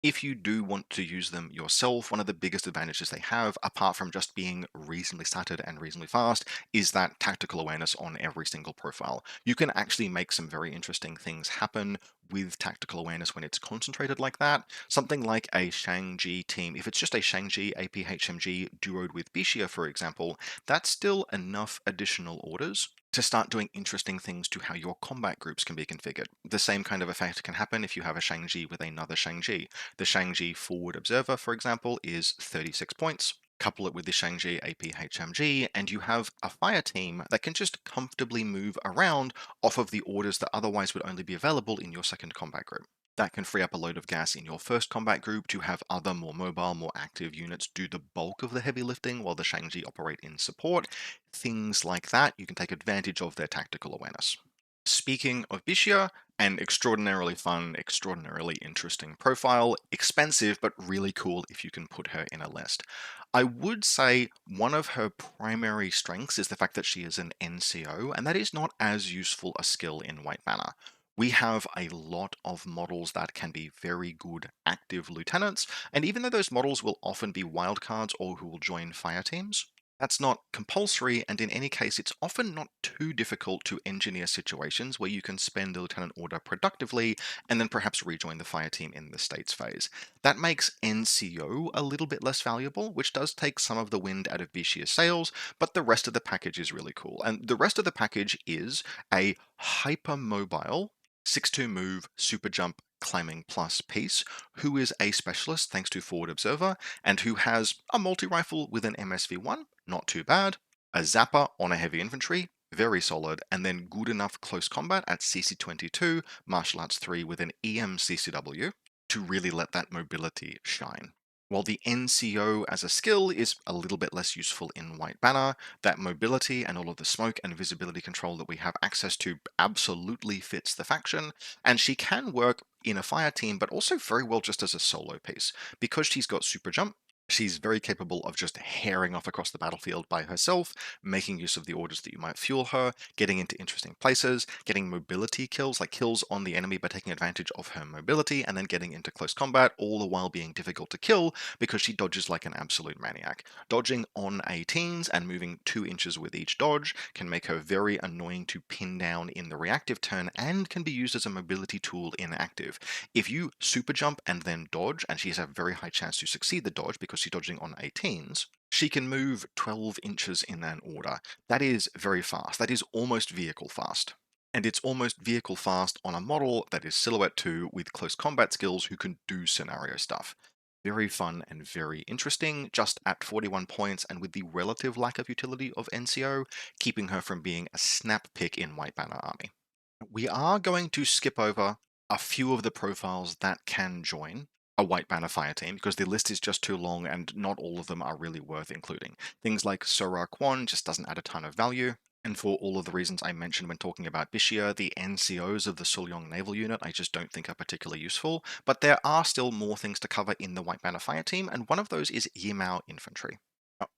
If you do want to use them yourself, one of the biggest advantages they have, apart from just being reasonably slatted and reasonably fast, is that tactical awareness on every single profile. You can actually make some very interesting things happen with tactical awareness when it's concentrated like that. Something like a Shang-Chi team, if it's just a Shang-Chi APHMG duoed with Bixia, for example, that's still enough additional orders to start doing interesting things to how your combat groups can be configured. The same kind of effect can happen if you have a Shang-Chi with another Shang-Chi. The Shang-Chi Forward Observer, for example, is 36 points. Couple it with the Shang-Chi APHMG, and you have a fire team that can just comfortably move around off of the orders that otherwise would only be available in your second combat group. That can free up a load of gas in your first combat group to have other more mobile, more active units do the bulk of the heavy lifting while the Shang-Chi operate in support. Things like that, you can take advantage of their tactical awareness. Speaking of Bixia, an extraordinarily fun, extraordinarily interesting profile, expensive but really cool if you can put her in a list. I would say one of her primary strengths is the fact that she is an NCO, and that is not as useful a skill in White Banner. We have a lot of models that can be very good active lieutenants, and even though those models will often be wildcards or who will join fire teams, that's not compulsory, and in any case, it's often not too difficult to engineer situations where you can spend the lieutenant order productively and then perhaps rejoin the fire team in the states phase. That makes NCO a little bit less valuable, which does take some of the wind out of Bishia's sails, but the rest of the package is really cool. And the rest of the package is a hypermobile 6-2 move, super jump, climbing plus piece, who is a specialist thanks to Forward Observer, and who has a multi-rifle with an MSV1, not too bad, a zapper on a heavy infantry, very solid, and then good enough close combat at CC22, Martial Arts 3 with an EM CCW to really let that mobility shine. While the NCO as a skill is a little bit less useful in White Banner, that mobility and all of the smoke and visibility control that we have access to absolutely fits the faction, and she can work in a fire team, but also very well just as a solo piece. Because she's got super jump, she's very capable of just herring off across the battlefield by herself, making use of the orders that you might fuel her, getting into interesting places, getting mobility kills, like kills on the enemy by taking advantage of her mobility, and then getting into close combat, all the while being difficult to kill because she dodges like an absolute maniac. Dodging on 18s and moving 2 inches with each dodge can make her very annoying to pin down in the reactive turn and can be used as a mobility tool in active. If you super jump and then dodge, and she has a very high chance to succeed the dodge because she's dodging on 18s, she can move 12 inches in an order. That is very fast. That is almost vehicle fast. And it's almost vehicle fast on a model that is Silhouette 2 with close combat skills who can do scenario stuff. Very fun and very interesting, just at 41 points and with the relative lack of utility of NCO, keeping her from being a snap pick in White Banner Army. We are going to skip over a few of the profiles that can join a White Banner fire team because the list is just too long and not all of them are really worth including. Things like Sora Quan just doesn't add a ton of value. And for all of the reasons I mentioned when talking about Bishia, the NCOs of the Sulyong Naval Unit I just don't think are particularly useful, but there are still more things to cover in the White Banner Fire team, and one of those is Yimao Infantry.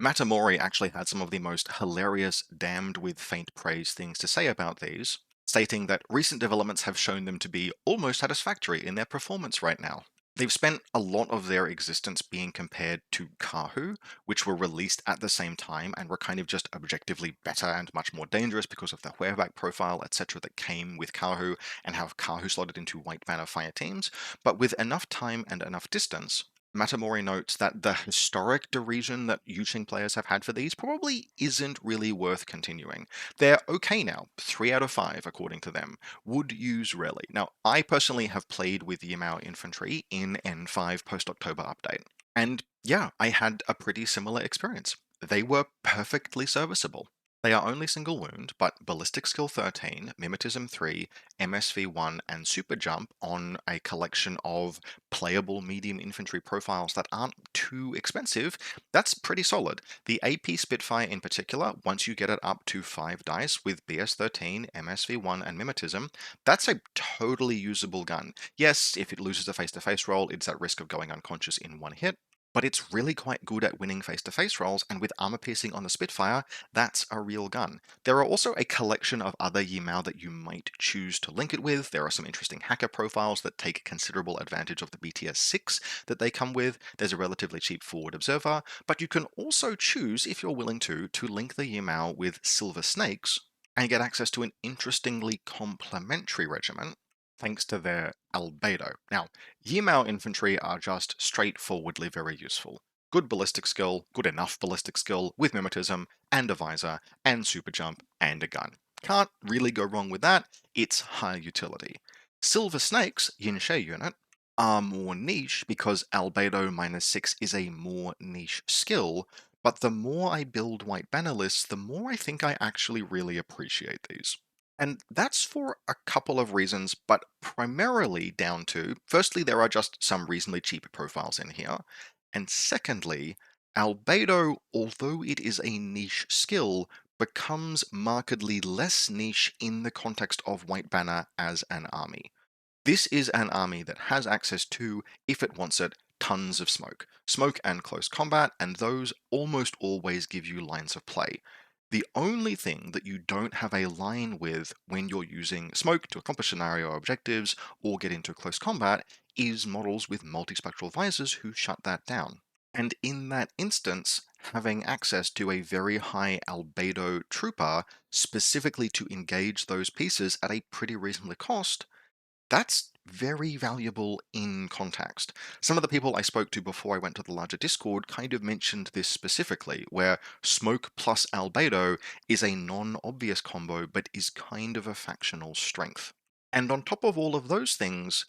Matamori actually had some of the most hilarious, damned with faint praise things to say about these, stating that recent developments have shown them to be almost satisfactory in their performance right now. They've spent a lot of their existence being compared to Kahu, which were released at the same time and were kind of just objectively better and much more dangerous because of the Huervac profile, etc., that came with Kahu and how Kahu slotted into White Banner fire teams. But with enough time and enough distance, Matamori notes that the historic derision that Yuching players have had for these probably isn't really worth continuing. They're okay now, 3 out of 5 according to them. Would use rarely. Now, I personally have played with Yimao Infantry in N5 post-October update. And yeah, I had a pretty similar experience. They were perfectly serviceable. They are only single wound, but Ballistic Skill 13, Mimetism 3, MSV 1, and Super Jump on a collection of playable medium infantry profiles that aren't too expensive, that's pretty solid. The AP Spitfire in particular, once you get it up to 5 dice with BS13, MSV1, and Mimetism, that's a totally usable gun. Yes, if it loses a face-to-face roll, it's at risk of going unconscious in one hit, but it's really quite good at winning face-to-face rolls, and with armor piercing on the Spitfire, that's a real gun. There are also a collection of other Yimao that you might choose to link it with. There are some interesting hacker profiles that take considerable advantage of the BTS 6 that they come with. There's a relatively cheap Forward Observer, but you can also choose, if you're willing to link the Yimao with Silver Snakes and get access to an interestingly complementary regiment thanks to their albedo. Now, Yimao infantry are just straightforwardly very useful. Good ballistic skill, good enough ballistic skill, with mimetism, and a visor, and super jump, and a gun. Can't really go wrong with that, it's high utility. Silver Snakes, Yinshe unit, are more niche because albedo -6 is a more niche skill, but the more I build White Banner lists, the more I think I actually really appreciate these. And that's for a couple of reasons, but primarily down to, firstly, there are just some reasonably cheap profiles in here. And secondly, Albedo, although it is a niche skill, becomes markedly less niche in the context of White Banner as an army. This is an army that has access to, if it wants it, tons of smoke. Smoke and close combat, and those almost always give you lines of play. The only thing that you don't have a line with when you're using smoke to accomplish scenario objectives or get into close combat is models with multispectral visors who shut that down. And in that instance, having access to a very high albedo trooper specifically to engage those pieces at a pretty reasonable cost, that's very valuable in context. Some of the people I spoke to before I went to the larger Discord kind of mentioned this specifically, where smoke plus albedo is a non-obvious combo, but is kind of a factional strength. And on top of all of those things,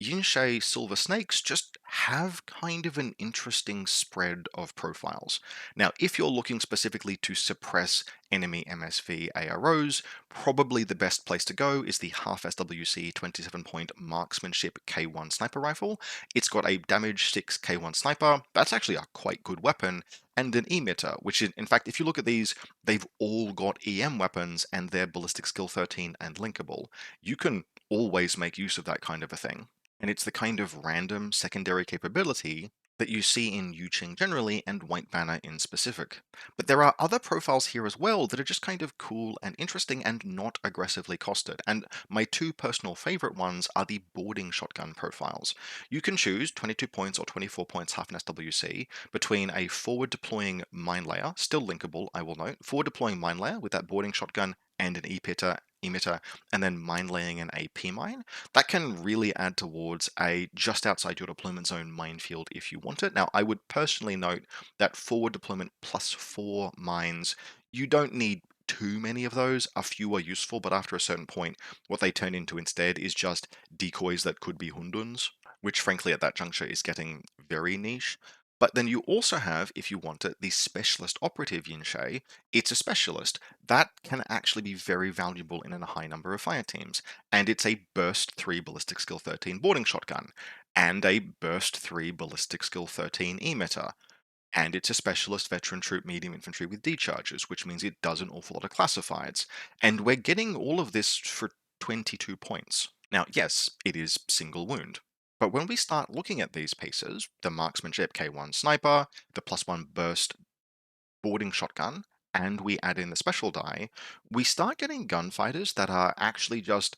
Yinshay Silver Snakes just have kind of an interesting spread of profiles. Now, if you're looking specifically to suppress enemy MSV AROs, probably the best place to go is the half SWC 27-point marksmanship K1 sniper rifle. It's got a damage 6 K1 sniper, that's actually a quite good weapon, and an emitter, which is, in fact, if you look at these, they've all got EM weapons and they're ballistic skill 13 and linkable. You can always make use of that kind of a thing. And it's the kind of random secondary capability that you see in Yuqing generally and White Banner in specific. But there are other profiles here as well that are just kind of cool and interesting and not aggressively costed. And my two personal favorite ones are the boarding shotgun profiles. You can choose 22 points or 24 points half an SWC between a forward deploying mine layer, still linkable, I will note, forward deploying mine layer with that boarding shotgun and an emitter, and then mine laying an AP mine. That can really add towards a just outside your deployment zone minefield if you want it. Now, I would personally note that forward deployment plus 4 mines, you don't need too many of those. A few are useful, but after a certain point, what they turn into instead is just decoys that could be Hunduns, which frankly at that juncture is getting very niche. But then you also have, if you want it, the specialist operative Yinshay. It's a specialist. That can actually be very valuable in a high number of fire teams. And it's a burst 3 ballistic skill 13 boarding shotgun, and a burst 3 ballistic skill 13 emitter. And it's a specialist veteran troop medium infantry with decharges, which means it does an awful lot of classifieds. And we're getting all of this for 22 points. Now, yes, it is single wound. But when we start looking at these pieces, the marksmanship K1 sniper, the +1 burst boarding shotgun, and we add in the special die, we start getting gunfighters that are actually just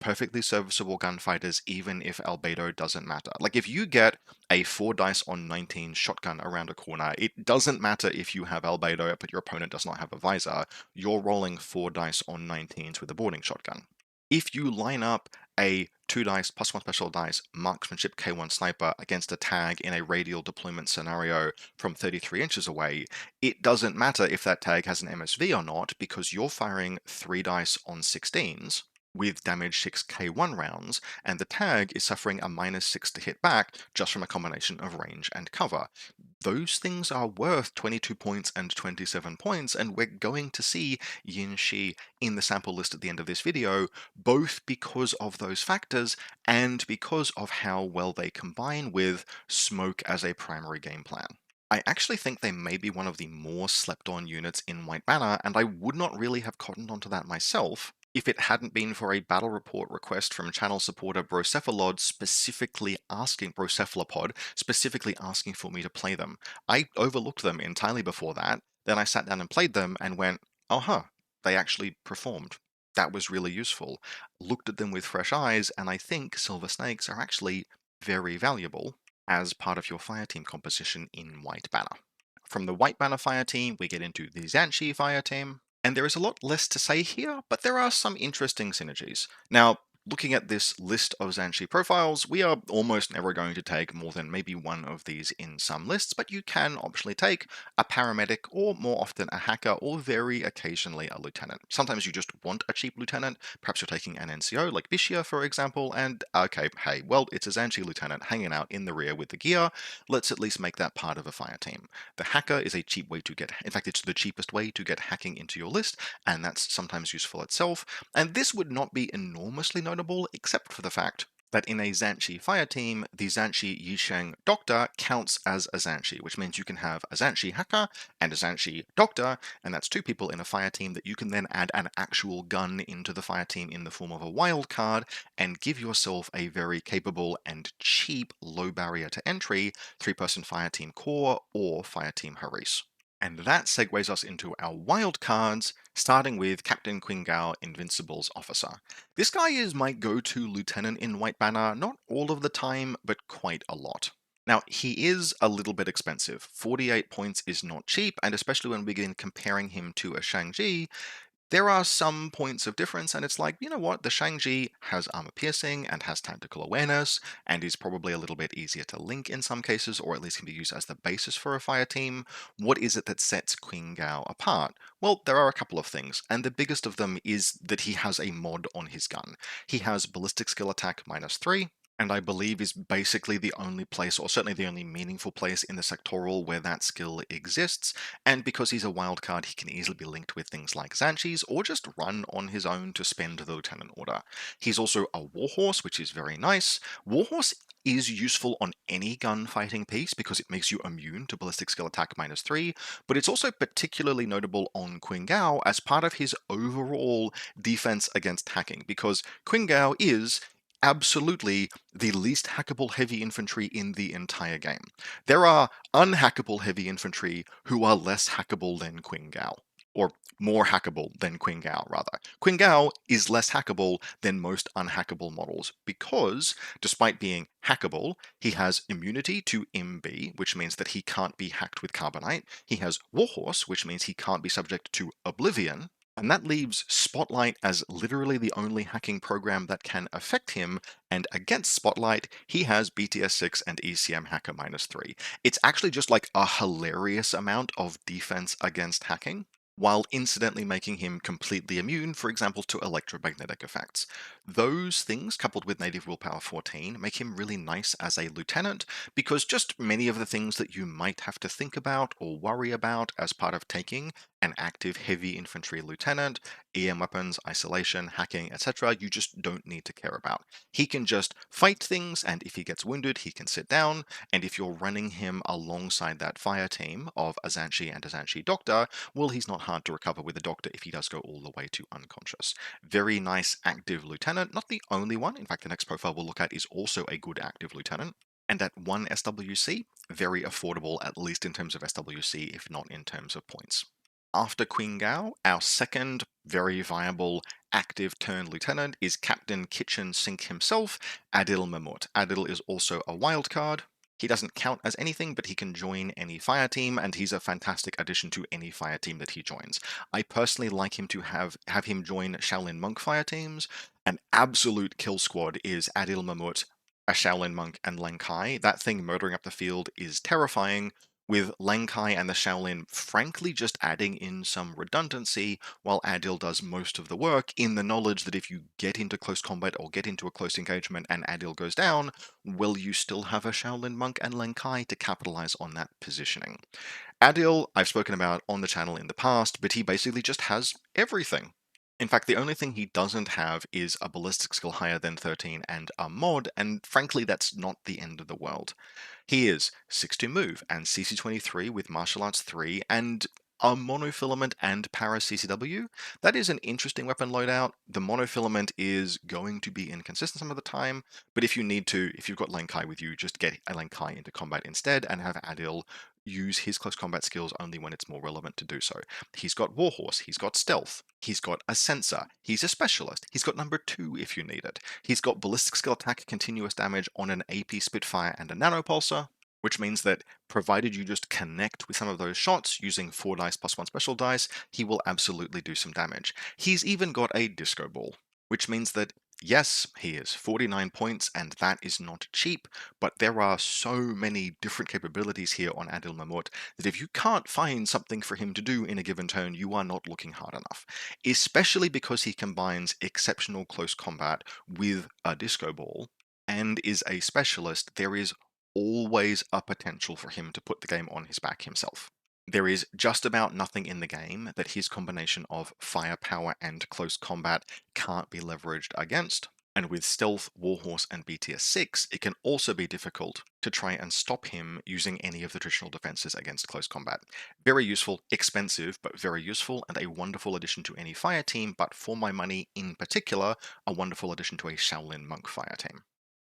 perfectly serviceable gunfighters even if albedo doesn't matter. Like if you get a 4 dice on 19 shotgun around a corner, it doesn't matter if you have albedo but your opponent does not have a visor, you're rolling 4 dice on 19s with a boarding shotgun. If you line up a 2 dice plus 1 special dice marksmanship K1 sniper against a tag in a radial deployment scenario from 33 inches away, it doesn't matter if that tag has an MSV or not because you're firing 3 dice on 16s with damage 6 K1 rounds, and the tag is suffering a -6 to hit back just from a combination of range and cover. Those things are worth 22 points and 27 points, and we're going to see Yin Shi in the sample list at the end of this video, both because of those factors and because of how well they combine with Smoke as a primary game plan. I actually think they may be one of the more slept on units in White Banner, and I would not really have cottoned onto that myself if it hadn't been for a battle report request from channel supporter Brocephalod specifically asking for me to play them. I overlooked them entirely before that, then I sat down and played them and went, oh huh, they actually performed. That was really useful. Looked at them with fresh eyes, and I think Silver Snakes are actually very valuable as part of your fire team composition in White Banner. From the White Banner fire team, we get into the Zhanshi fire team, and there is a lot less to say here, but there are some interesting synergies. Now, looking at this list of Zhanshi profiles, we are almost never going to take more than maybe one of these in some lists, but you can optionally take a paramedic, or more often a hacker, or very occasionally a lieutenant. Sometimes you just want a cheap lieutenant, perhaps you're taking an NCO like Bishia, for example, and okay, hey, well, it's a Zhanshi lieutenant hanging out in the rear with the gear, let's at least make that part of a fire team. The hacker is a cheap way to get, in fact, it's the cheapest way to get hacking into your list, and that's sometimes useful itself. And this would not be enormously notable, except for the fact that in a Zhanshi fire team, the Zhanshi Yisheng Doctor counts as a Zhanshi, which means you can have a Zhanshi hacker and a Zhanshi Doctor, and that's 2 people in a fire team that you can then add an actual gun into the fire team in the form of a wild card, and give yourself a very capable and cheap low barrier to entry 3-person fire team core or fire team Haris. And that segues us into our wild cards, starting with Captain Qingao, Invincible's officer. This guy is my go-to lieutenant in White Banner, not all of the time, but quite a lot. Now, he is a little bit expensive. 48 points is not cheap, and especially when we begin comparing him to a Shang-Chi, there are some points of difference, and it's like, you know what, the Shang-Chi has armor piercing and has tactical awareness, and is probably a little bit easier to link in some cases, or at least can be used as the basis for a fire team. What is it that sets Qingao apart? Well, there are a couple of things, and the biggest of them is that he has a mod on his gun. He has ballistic skill attack -3, and I believe is basically the only place, or certainly the only meaningful place in the sectoral where that skill exists, and because he's a wild card, he can easily be linked with things like Zanchi's, or just run on his own to spend the Lieutenant Order. He's also a Warhorse, which is very nice. Warhorse is useful on any gunfighting piece because it makes you immune to ballistic skill attack -3, but it's also particularly notable on Qingao as part of his overall defense against hacking, because Qingao is absolutely the least hackable heavy infantry in the entire game. There are unhackable heavy infantry who are less hackable than Qingao, or more hackable than Qingao, rather. Qingao is less hackable than most unhackable models because, despite being hackable, he has immunity to MB, which means that he can't be hacked with Carbonite. He has Warhorse, which means he can't be subject to Oblivion. And that leaves Spotlight as literally the only hacking program that can affect him, and against Spotlight, he has BTS 6 and ECM Hacker -3. It's actually just like a hilarious amount of defense against hacking, while incidentally making him completely immune, for example, to electromagnetic effects. Those things, coupled with native willpower 14, make him really nice as a lieutenant, because just many of the things that you might have to think about or worry about as part of taking an active heavy infantry lieutenant, EM weapons, isolation, hacking, etc., you just don't need to care about. He can just fight things, and if he gets wounded, he can sit down, and if you're running him alongside that fire team of Azanshi and Azanshi Doctor, well, he's not hard to recover with a Doctor if he does go all the way to unconscious. Very nice active lieutenant, not the only one. In fact, the next profile we'll look at is also a good active lieutenant. And at 1 SWC, very affordable, at least in terms of SWC, if not in terms of points. After Qingao, our second very viable active turn lieutenant is Captain Kitchen Sink himself, Adil Mamut. Adil is also a wild card. He doesn't count as anything, but he can join any fire team, and he's a fantastic addition to any fire team that he joins. I personally like him to have him join Shaolin Monk fire teams. An absolute kill squad is Adil Mamut, a Shaolin Monk, and Leng Kai. That thing murdering up the field is terrifying, with Leng Kai and the Shaolin frankly just adding in some redundancy while Adil does most of the work, in the knowledge that if you get into close combat or get into a close engagement and Adil goes down, will you still have a Shaolin Monk and Leng Kai to capitalize on that positioning? Adil, I've spoken about on the channel in the past, but he basically just has everything. In fact, the only thing he doesn't have is a ballistic skill higher than 13 and a mod, and frankly, that's not the end of the world. He is 6 to move and CC23 with martial arts 3 and a monofilament and para CCW. That is an interesting weapon loadout. The monofilament is going to be inconsistent some of the time, but if you need to, if you've got Leng Kai with you, just get a Leng Kai into combat instead and have Adil use his close combat skills only when it's more relevant to do so. He's got Warhorse, he's got Stealth, he's got a Sensor, he's a Specialist, he's got number 2 if you need it. He's got Ballistic Skill Attack, continuous damage on an AP Spitfire and a Nanopulsar, which means that provided you just connect with some of those shots using 4 dice plus 1 special dice, he will absolutely do some damage. He's even got a Disco Ball, which means that yes, he is 49 points, and that is not cheap, but there are so many different capabilities here on Adil Mamut that if you can't find something for him to do in a given turn, you are not looking hard enough. Especially because he combines exceptional close combat with a Disco Ball and is a specialist, there is always a potential for him to put the game on his back himself. There is just about nothing in the game that his combination of firepower and close combat can't be leveraged against, and with Stealth, Warhorse, and BTS 6, it can also be difficult to try and stop him using any of the traditional defenses against close combat. Very useful, expensive, but very useful, and a wonderful addition to any fire team, but for my money in particular, a wonderful addition to a Shaolin Monk fire team.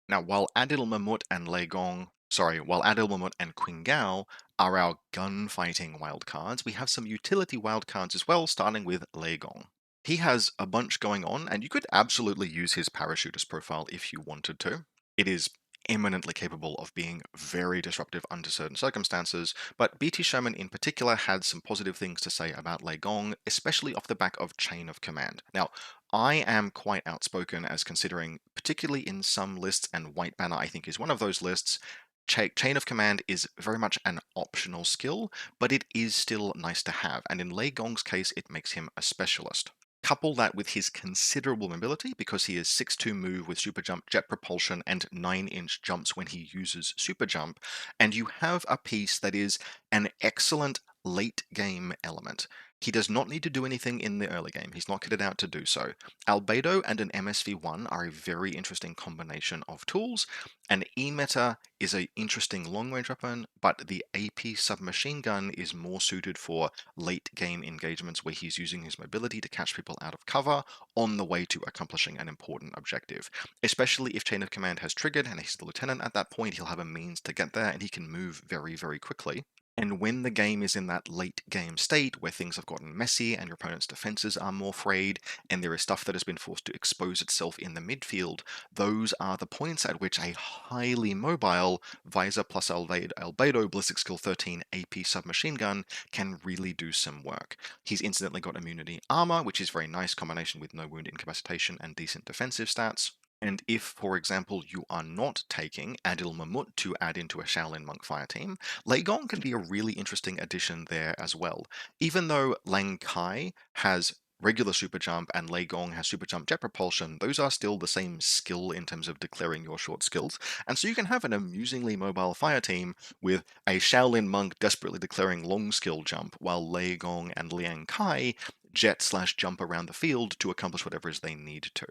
Now, while Adil Mamut and Lei Gong Sorry, while Adil Mamut and Qing Gao are our gunfighting wildcards, we have some utility wildcards as well, starting with Lei Gong. He has a bunch going on, and you could absolutely use his parachutist profile if you wanted to. It is eminently capable of being very disruptive under certain circumstances, but BT Sherman in particular had some positive things to say about Lei Gong, especially off the back of Chain of Command. Now, I am quite outspoken as considering, particularly in some lists, and White Banner I think is one of those lists, Chain of Command is very much an optional skill, but it is still nice to have, and in Lei Gong's case, it makes him a specialist. Couple that with his considerable mobility, because he is 6'2" move with super jump, jet propulsion, and 9-inch jumps when he uses super jump, and you have a piece that is an excellent late game element. He does not need to do anything in the early game. He's not kitted out to do so. Albedo and an MSV1 are a very interesting combination of tools. An E-Meta is an interesting long-range weapon, but the AP submachine gun is more suited for late-game engagements where he's using his mobility to catch people out of cover on the way to accomplishing an important objective. Especially if Chain of Command has triggered and he's the lieutenant at that point, he'll have a means to get there and he can move very, very quickly. And when the game is in that late game state where things have gotten messy and your opponent's defenses are more frayed, and there is stuff that has been forced to expose itself in the midfield, those are the points at which a highly mobile Visor plus Albedo Ballistic Skill 13 AP submachine gun can really do some work. He's instantly got immunity armor, which is very nice combination with no wound incapacitation and decent defensive stats. And if, for example, you are not taking Adil Mamut to add into a Shaolin Monk Fire team, Lei Gong can be a really interesting addition there as well. Even though Lang Kai has regular super jump and Lei Gong has super jump jet propulsion, those are still the same skill in terms of declaring your short skills. And so you can have an amusingly mobile fire team with a Shaolin monk desperately declaring long skill jump, while Lei Gong and Liang Kai jet/jump around the field to accomplish whatever it is they need to.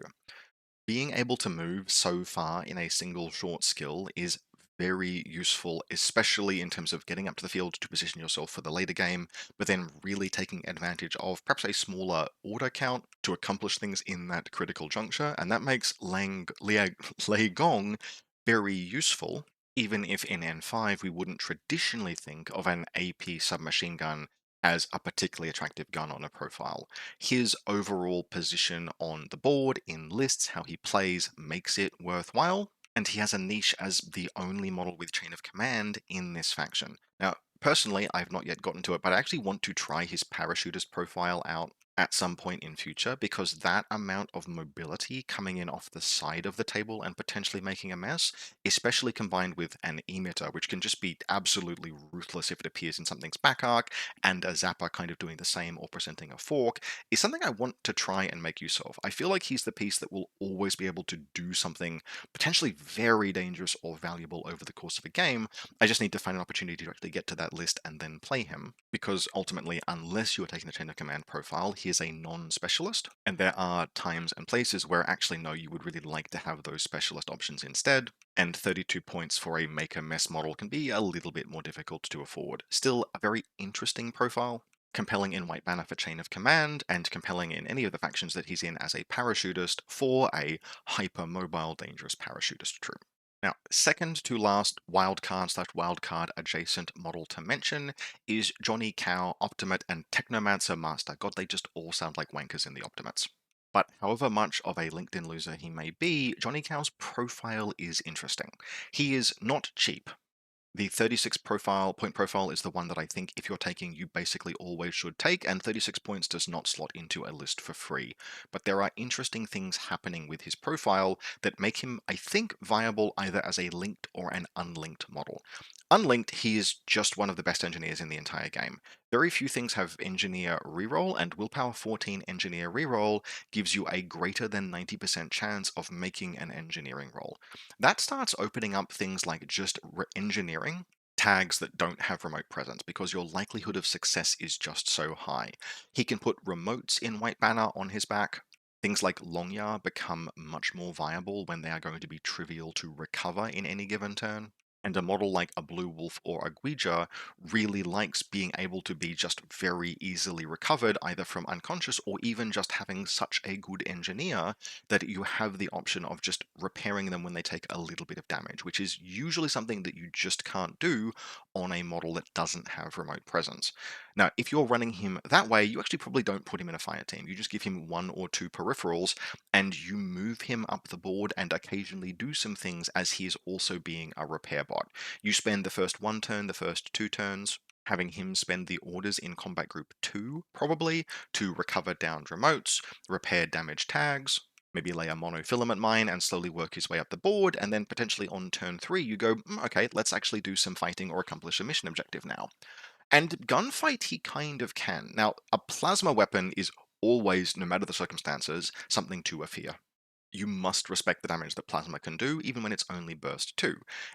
Being able to move so far in a single short skill is very useful, especially in terms of getting up to the field to position yourself for the later game, but then really taking advantage of perhaps a smaller order count to accomplish things in that critical juncture, and that makes Lei Gong very useful, even if in N5 we wouldn't traditionally think of an AP submachine gun as a particularly attractive gun on a profile. His overall position on the board, in lists, how he plays, makes it worthwhile, and he has a niche as the only model with Chain of Command in this faction. Now, personally, I've not yet gotten to it, but I actually want to try his parachutist profile out at some point in future, because that amount of mobility coming in off the side of the table and potentially making a mess, especially combined with an emitter, which can just be absolutely ruthless if it appears in something's back arc, and a Zapper kind of doing the same or presenting a fork, is something I want to try and make use of. I feel like he's the piece that will always be able to do something potentially very dangerous or valuable over the course of a game. I just need to find an opportunity to actually get to that list and then play him, because ultimately, unless you are taking the Chain of Command profile, he is a non-specialist, and there are times and places where actually no, you would really like to have those specialist options instead, and 32 points for a make a mess model can be a little bit more difficult to afford. Still a very interesting profile, compelling in White Banner for Chain of Command, and compelling in any of the factions that he's in as a parachutist for a hyper-mobile dangerous parachutist troop. Now, second to last wildcard/wildcard adjacent model to mention is Johnny Cow, Optimate, and Technomancer Master. God, they just all sound like wankers in the Optimates. But however much of a LinkedIn loser he may be, Johnny Cow's profile is interesting. He is not cheap. The 36 point profile is the one that I think if you're taking, you basically always should take, and 36 points does not slot into a list for free. But there are interesting things happening with his profile that make him, I think, viable either as a linked or an unlinked model. Unlinked, he is just one of the best engineers in the entire game. Very few things have engineer reroll, and willpower 14 engineer reroll gives you a greater than 90% chance of making an engineering roll. That starts opening up things like just engineering tags that don't have remote presence, because your likelihood of success is just so high. He can put remotes in White Banner on his back. Things like Longya become much more viable when they are going to be trivial to recover in any given turn. And a model like a Blue Wolf or a Guija really likes being able to be just very easily recovered, either from unconscious or even just having such a good engineer that you have the option of just repairing them when they take a little bit of damage, which is usually something that you just can't do on a model that doesn't have remote presence. Now, if you're running him that way, you actually probably don't put him in a fire team. You just give him one or two peripherals and you move him up the board and occasionally do some things as he is also being a repair bot. You spend the first one turn, the first two turns, having him spend the orders in combat group 2, probably, to recover downed remotes, repair damaged tags, maybe lay a monofilament mine and slowly work his way up the board, and then potentially on turn 3 you go, okay, let's actually do some fighting or accomplish a mission objective now. And gunfight he kind of can. Now, a plasma weapon is always, no matter the circumstances, something to fear. You must respect the damage that plasma can do, even when it's only burst 2.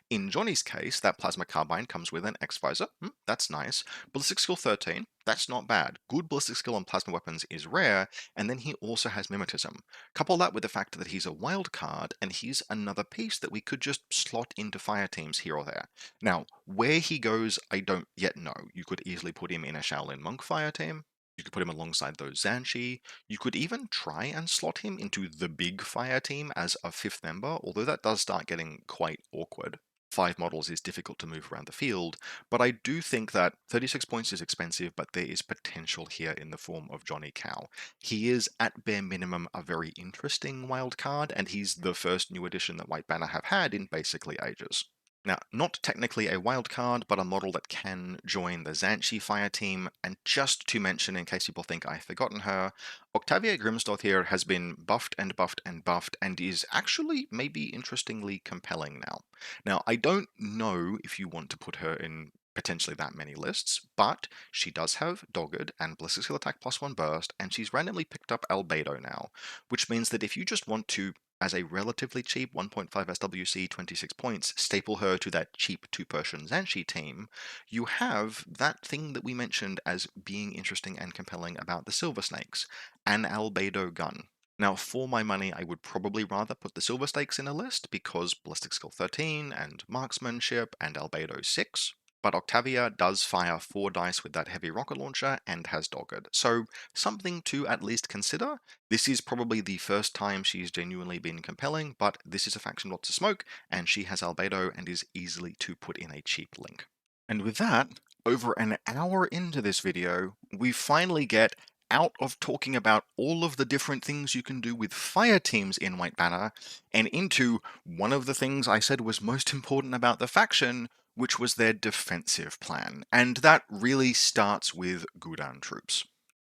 In Johnny's case, that plasma carbine comes with an X-Visor. That's nice. Ballistic skill 13. That's not bad. Good ballistic skill on plasma weapons is rare, and then he also has mimetism. Couple that with the fact that he's a wild card, and he's another piece that we could just slot into fire teams here or there. Now, where he goes, I don't yet know. You could easily put him in a Shaolin Monk fire team. You could put him alongside those Zanshi. You could even try and slot him into the big fire team as a fifth member, although that does start getting quite awkward. 5 models is difficult to move around the field, but I do think that 36 points is expensive, but there is potential here in the form of Johnny Cow. He is, at bare minimum, a very interesting wild card, and he's the first new addition that White Banner have had in basically ages. Now, not technically a wild card, but a model that can join the Zanshi fire team. And just to mention, in case people think I've forgotten her, Octavia Grimsdottir has been buffed and buffed and buffed, and is actually maybe interestingly compelling now. Now, I don't know if you want to put her in potentially that many lists, but she does have Dogged and Ballistic Skill Attack +1 burst, and she's randomly picked up Albedo now, which means that if you just want to, as a relatively cheap 1.5 SWC 26 points, staple her to that cheap two-person Zanshi team, you have that thing that we mentioned as being interesting and compelling about the Silver Snakes, an Albedo gun. Now, for my money, I would probably rather put the Silver Stakes in a list because Ballistic Skill 13 and Marksmanship and Albedo 6, but Octavia does fire 4 dice with that heavy rocket launcher and has Dogged, so something to at least consider. This is probably the first time she's genuinely been compelling, but this is a faction lot to smoke, and she has Albedo and is easily to put in a cheap link. And with that, over an hour into this video, we finally get out of talking about all of the different things you can do with fire teams in White Banner, and into one of the things I said was most important about the faction, which was their defensive plan. And that really starts with Gudan troops.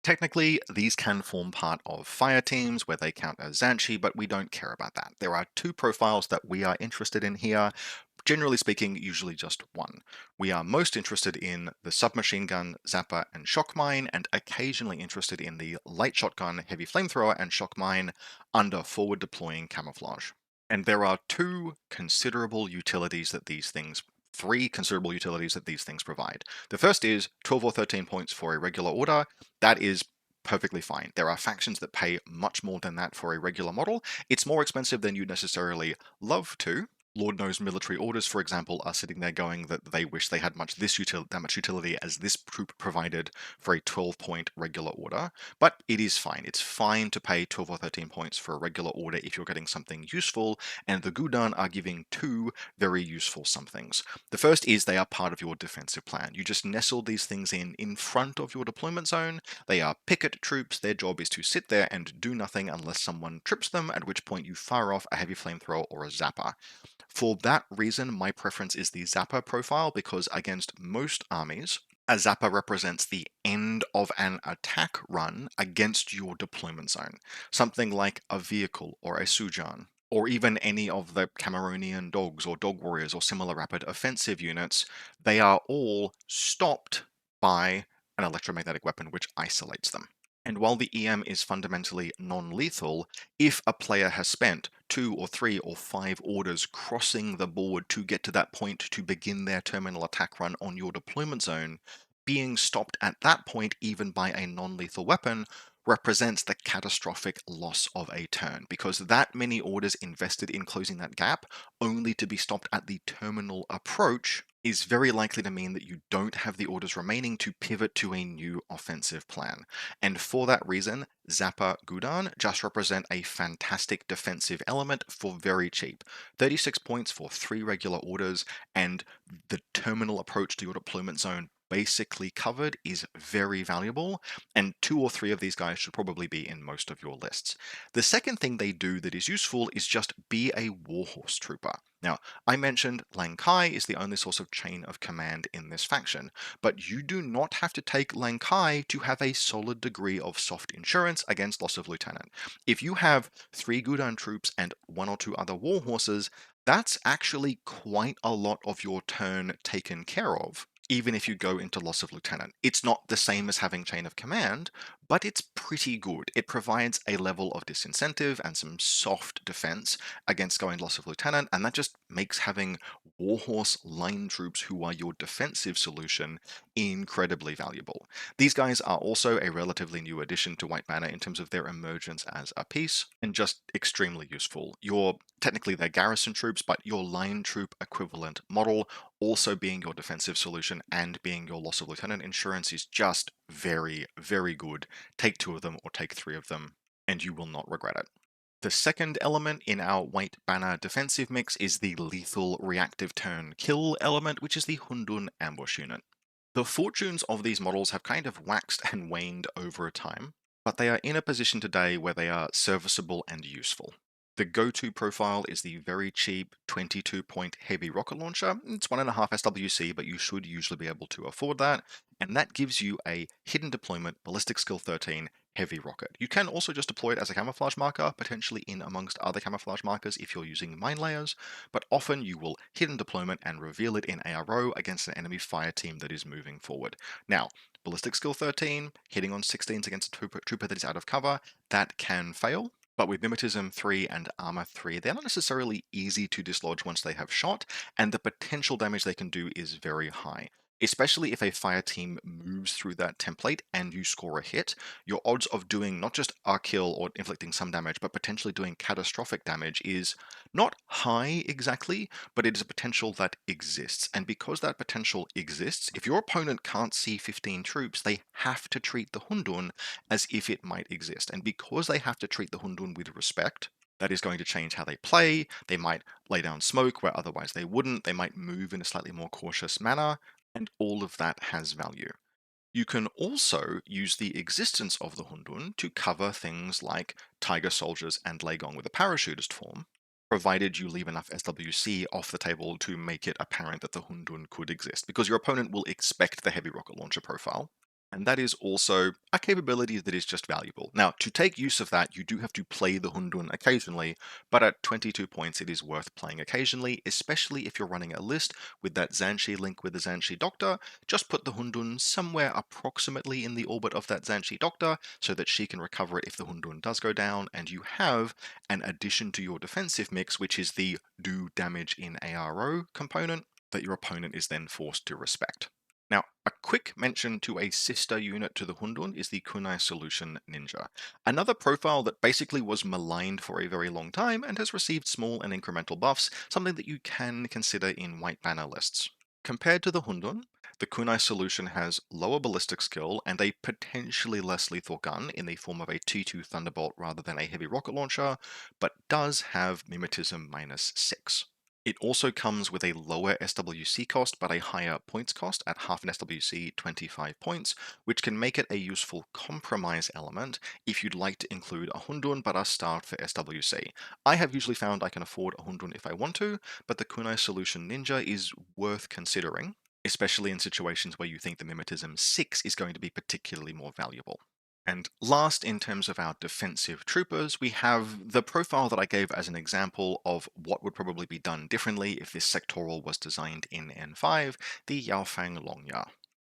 Technically, these can form part of fire teams where they count as Zanshi, but we don't care about that. There are 2 profiles that we are interested in here. Generally speaking, usually just one. We are most interested in the submachine gun, Zapper, and shock mine, and occasionally interested in the light shotgun, heavy flamethrower, and shock mine under forward deploying camouflage. And there are 2 considerable utilities that these things 3 considerable utilities that these things provide. The first is 12 or 13 points for a regular order. That is perfectly fine. There are factions that pay much more than that for a regular model. It's more expensive than you'd necessarily love to. Lord knows military orders, for example, are sitting there going that they wish they had that much utility as this troop provided for a 12-point regular order. But it is fine. It's fine to pay 12 or 13 points for a regular order if you're getting something useful, and the Gudan are giving 2 very useful somethings. The first is they are part of your defensive plan. You just nestle these things in front of your deployment zone. They are picket troops. Their job is to sit there and do nothing unless someone trips them, at which point you fire off a heavy flamethrower or a zapper. For that reason, my preference is the Zapper profile, because against most armies, a Zapper represents the end of an attack run against your deployment zone. Something like a vehicle or a Sujan, or even any of the Cameroonian dogs or dog warriors or similar rapid offensive units, they are all stopped by an electromagnetic weapon which isolates them. And while the EM is fundamentally non-lethal, if a player has spent 2 or 3 or 5 orders crossing the board to get to that point to begin their terminal attack run on your deployment zone, being stopped at that point even by a non-lethal weapon represents the catastrophic loss of a turn, because that many orders invested in closing that gap, only to be stopped at the terminal approach, is very likely to mean that you don't have the orders remaining to pivot to a new offensive plan. And for that reason, Zappa Gudan just represent a fantastic defensive element for very cheap. 36 points for 3 regular orders, and the terminal approach to your deployment zone basically covered is very valuable, and 2 or 3 of these guys should probably be in most of your lists. The second thing they do that is useful is just be a Warhorse Trooper. Now, I mentioned Lang Kai is the only source of chain of command in this faction, but you do not have to take Lang Kai to have a solid degree of soft insurance against loss of lieutenant. If you have 3 Gudan troops and 1 or 2 other Warhorses, that's actually quite a lot of your turn taken care of, even if you go into loss of lieutenant. It's not the same as having chain of command, but it's pretty good. It provides a level of disincentive and some soft defense against going loss of lieutenant, and that just makes having Warhorse line troops who are your defensive solution incredibly valuable. These guys are also a relatively new addition to White Banner in terms of their emergence as a piece, and just extremely useful. You're technically their garrison troops, but your line troop equivalent model also being your defensive solution and being your loss of lieutenant insurance is just very, very good. Take 2 of them or take 3 of them, and you will not regret it. The second element in our White Banner defensive mix is the lethal reactive turn kill element, which is the Hundun ambush unit. The fortunes of these models have kind of waxed and waned over time, but they are in a position today where they are serviceable and useful. The go-to profile is the very cheap 22-point heavy rocket launcher. It's 1.5 SWC, but you should usually be able to afford that, and that gives you a hidden deployment ballistic skill 13 heavy rocket. You can also just deploy it as a camouflage marker, potentially in amongst other camouflage markers if you're using mine layers, but often you will hidden deployment and reveal it in ARO against an enemy fire team that is moving forward. Now, ballistic skill 13, hitting on 16s against a trooper that is out of cover, that can fail. But with Mimetism 3 and Armor 3, they're not necessarily easy to dislodge once they have shot, and the potential damage they can do is very high. Especially if a fire team moves through that template and you score a hit, your odds of doing not just a kill or inflicting some damage, but potentially doing catastrophic damage is not high exactly, but it is a potential that exists. And because that potential exists, if your opponent can't see 15 troops, they have to treat the Hundun as if it might exist. And because they have to treat the Hundun with respect, that is going to change how they play. They might lay down smoke where otherwise they wouldn't. They might move in a slightly more cautious manner, and all of that has value. You can also use the existence of the Hundun to cover things like Tiger Soldiers and Legong with a parachutist form, provided you leave enough SWC off the table to make it apparent that the Hundun could exist, because your opponent will expect the heavy rocket launcher profile. And that is also a capability that is just valuable. Now, to take use of that, you do have to play the Hundun occasionally, but at 22 points, it is worth playing occasionally, especially if you're running a list with that Zhan Shi link with the Zhan Shi Doctor. Just put the Hundun somewhere approximately in the orbit of that Zhan Shi Doctor so that she can recover it if the Hundun does go down, and you have an addition to your defensive mix, which is the do damage in ARO component that your opponent is then forced to respect. Now, a quick mention to a sister unit to the Hundun is the Kunai Solution Ninja, another profile that basically was maligned for a very long time and has received small and incremental buffs, something that you can consider in White Banner lists. Compared to the Hundun, the Kunai Solution has lower ballistic skill and a potentially less lethal gun in the form of a T2 Thunderbolt rather than a heavy rocket launcher, but does have Mimetism -6. It also comes with a lower SWC cost but a higher points cost at half an SWC, 25 points, which can make it a useful compromise element if you'd like to include a Hundun but are starved for SWC. I have usually found I can afford a Hundun if I want to, but the Kunai Solution Ninja is worth considering, especially in situations where you think the Mimetism 6 is going to be particularly more valuable. And last, in terms of our defensive troopers, we have the profile that I gave as an example of what would probably be done differently if this sectoral was designed in N5, the Yaofang Longya.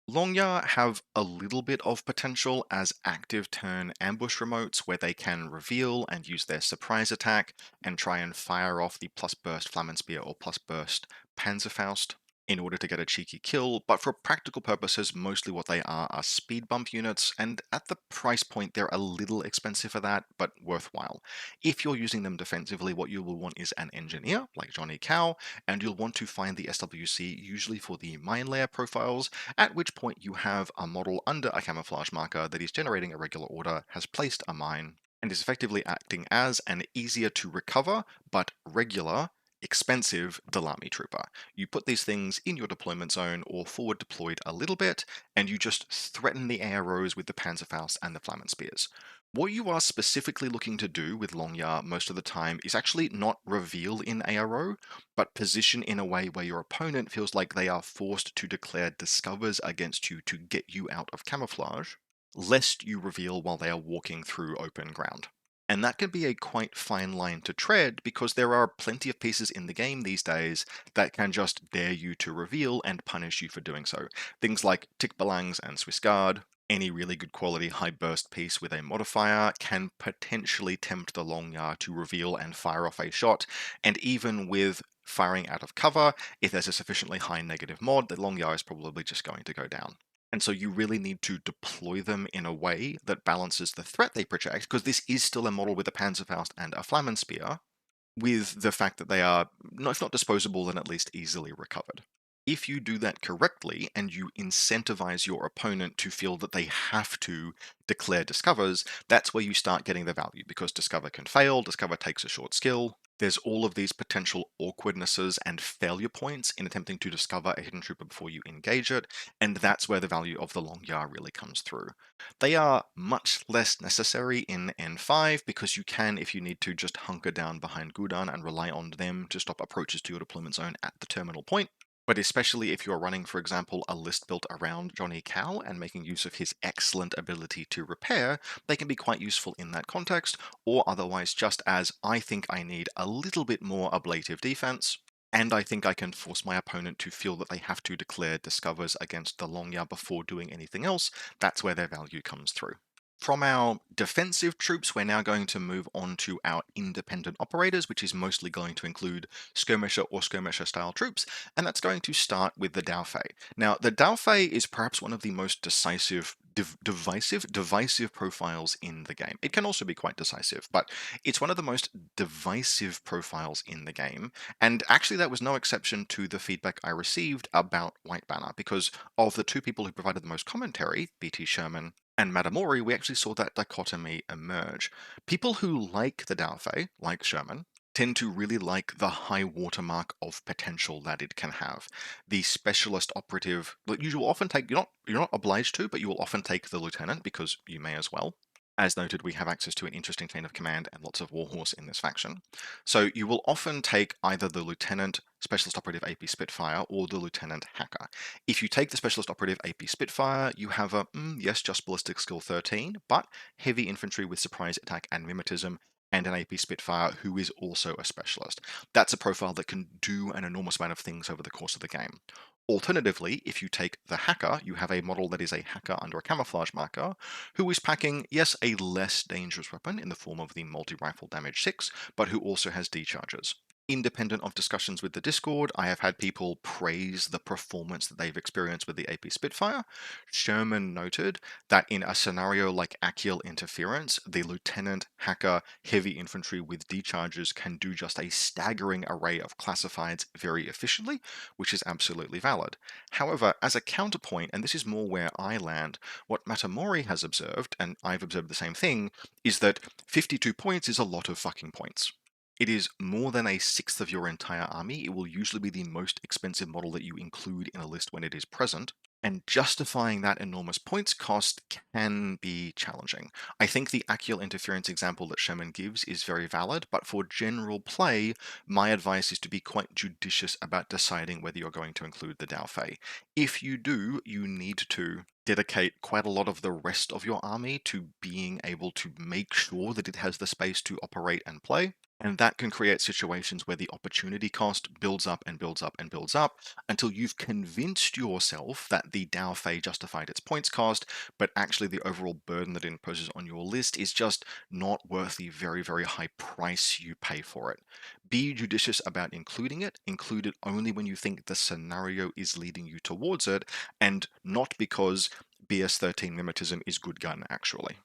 Longya have a little bit of potential as active turn ambush remotes where they can reveal and use their surprise attack and try and fire off the plus burst Flammen Spear or plus burst Panzerfaust. in order to get a cheeky kill, but for practical purposes, mostly what they are speed bump units, and at the price point, they're a little expensive for that, but worthwhile. If you're using them defensively, what you will want is an engineer, like Johnny Cow, and you'll want to find the SWC usually for the mine layer profiles, at which point you have a model under a camouflage marker that is generating a regular order, has placed a mine, and is effectively acting as an easier to recover, but regular, expensive Dalami Trooper. You put these things in your deployment zone or forward deployed a little bit, and you just threaten the AROs with the Panzerfaust and the Flammen Spears. What you are specifically looking to do with Longya most of the time is actually not reveal in ARO, but position in a way where your opponent feels like they are forced to declare discovers against you to get you out of camouflage, lest you reveal while they are walking through open ground. And that can be a quite fine line to tread because there are plenty of pieces in the game these days that can just dare you to reveal and punish you for doing so. Things like Tick Balangs and Swiss Guard. Any really good quality high burst piece with a modifier can potentially tempt the Longya to reveal and fire off a shot, and even with firing out of cover, if there's a sufficiently high negative mod, the Longya is probably just going to go down. And so you really need to deploy them in a way that balances the threat they project, because this is still a model with a Panzerfaust and a Flammenspear, with the fact that they are, if not disposable, then at least easily recovered. If you do that correctly and you incentivize your opponent to feel that they have to declare discovers, that's where you start getting the value, because discover can fail, discover takes a short skill. There's all of these potential awkwardnesses and failure points in attempting to discover a hidden trooper before you engage it, and that's where the value of the Longya really comes through. They are much less necessary in N5 because you can, if you need to, just hunker down behind Gudan and rely on them to stop approaches to your deployment zone at the terminal point. But especially if you're running, for example, a list built around Johnny Cow and making use of his excellent ability to repair, they can be quite useful in that context, or otherwise just as I think I need a little bit more ablative defense, and I think I can force my opponent to feel that they have to declare discovers against the Longya before doing anything else. That's where their value comes through. From our defensive troops, we're now going to move on to our independent operators, which is mostly going to include skirmisher or skirmisher style troops, and that's going to start with the Daofei. Now, the Daofei is perhaps one of the most decisive, divisive profiles in the game. It can also be quite decisive, but it's one of the most divisive profiles in the game, and actually that was no exception to the feedback I received about White Banner, because of the two people who provided the most commentary, BT Sherman and Matamori, we actually saw that dichotomy emerge. People who like the Daofei, like Sherman, tend to really like the high watermark of potential that it can have. The specialist operative, you will often take, you're not obliged to, but you will often take the lieutenant because you may as well. As noted, we have access to an interesting chain of command and lots of warhorse in this faction. So you will often take either the lieutenant, specialist operative AP Spitfire, or the lieutenant hacker. If you take the specialist operative AP Spitfire, you have a, yes, just ballistic skill 13, but heavy infantry with surprise attack and mimetism, and an AP Spitfire who is also a specialist. That's a profile that can do an enormous amount of things over the course of the game. Alternatively, if you take the hacker, you have a model that is a hacker under a camouflage marker, who is packing, yes, a less dangerous weapon in the form of the multi-rifle damage 6, but who also has D-charges. Independent of discussions with the Discord, I have had people praise the performance that they've experienced with the AP Spitfire. Sherman noted that in a scenario like Achiel Interference, the Lieutenant Hacker Heavy Infantry with D-charges can do just a staggering array of classifieds very efficiently, which is absolutely valid. However, as a counterpoint, and this is more where I land, what Matamori has observed, and I've observed the same thing, is that 52 points is a lot of fucking points. It is more than a sixth of your entire army. It will usually be the most expensive model that you include in a list when it is present, and justifying that enormous points cost can be challenging. I think the Achiel Interference example that Sherman gives is very valid, but for general play, my advice is to be quite judicious about deciding whether you're going to include the Daofei. If you do, you need to dedicate quite a lot of the rest of your army to being able to make sure that it has the space to operate and play. And that can create situations where the opportunity cost builds up and builds up and builds up until you've convinced yourself that the Dao Fei justified its points cost, but actually the overall burden that it imposes on your list is just not worth the very, very high price you pay for it. Be judicious about including it. Include it only when you think the scenario is leading you towards it, and not because BS13 mimetism is good gun, actually.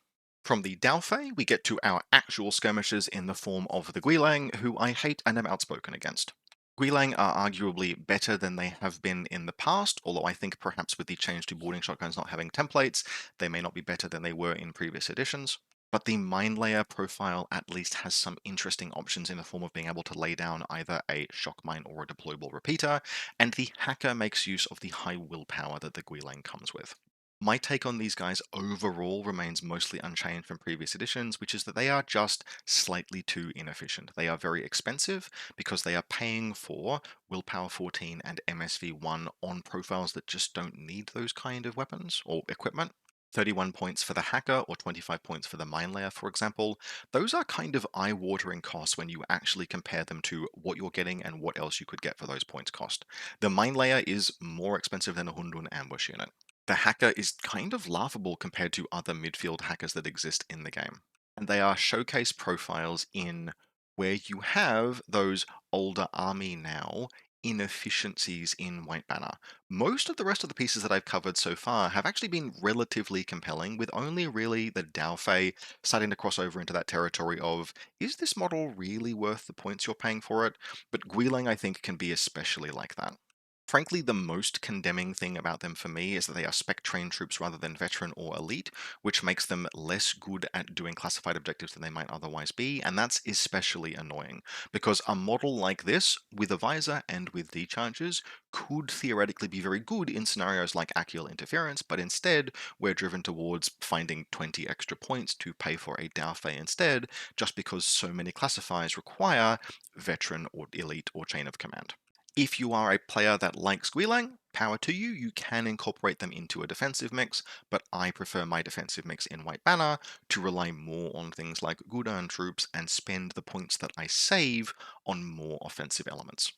From the Daofei, we get to our actual skirmishers in the form of the Guilang, who I hate and am outspoken against. Guilang are arguably better than they have been in the past, although I think perhaps with the change to boarding shotguns not having templates, they may not be better than they were in previous editions. But the mine layer profile at least has some interesting options in the form of being able to lay down either a shock mine or a deployable repeater, and the hacker makes use of the high willpower that the Guilang comes with. My take on these guys overall remains mostly unchanged from previous editions, which is that they are just slightly too inefficient. They are very expensive because they are paying for Willpower 14 and MSV1 on profiles that just don't need those kind of weapons or equipment. 31 points for the hacker or 25 points for the mine layer, for example. Those are kind of eye-watering costs when you actually compare them to what you're getting and what else you could get for those points cost. The mine layer is more expensive than a Hundun ambush unit. The hacker is kind of laughable compared to other midfield hackers that exist in the game. And they are showcase profiles in where you have those older army now inefficiencies in White Banner. Most of the rest of the pieces that I've covered so far have actually been relatively compelling, with only really the Daofei starting to cross over into that territory of, is this model really worth the points you're paying for it? But Guilang, I think, can be especially like that. Frankly, the most condemning thing about them for me is that they are spec trained troops rather than veteran or elite, which makes them less good at doing classified objectives than they might otherwise be, and that's especially annoying, because a model like this, with a visor and with decharges, could theoretically be very good in scenarios like axial interference, but instead we're driven towards finding 20 extra points to pay for a Daofei instead, just because so many classifiers require veteran or elite or chain of command. If you are a player that likes Guilang, power to you, you can incorporate them into a defensive mix, but I prefer my defensive mix in White Banner to rely more on things like good earned troops and spend the points that I save on more offensive elements.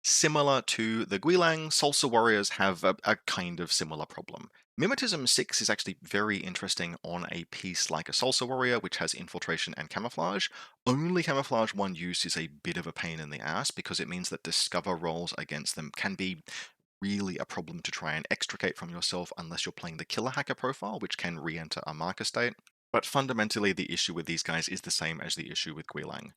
Similar to the Guilang, Salsa Warriors have a kind of similar problem. Mimetism 6 is actually very interesting on a piece like a Salsa Warrior, which has infiltration and camouflage. Only camouflage one use is a bit of a pain in the ass because it means that discover rolls against them can be really a problem to try and extricate from yourself unless you're playing the killer hacker profile, which can re-enter a marker state. But fundamentally, the issue with these guys is the same as the issue with Guilang.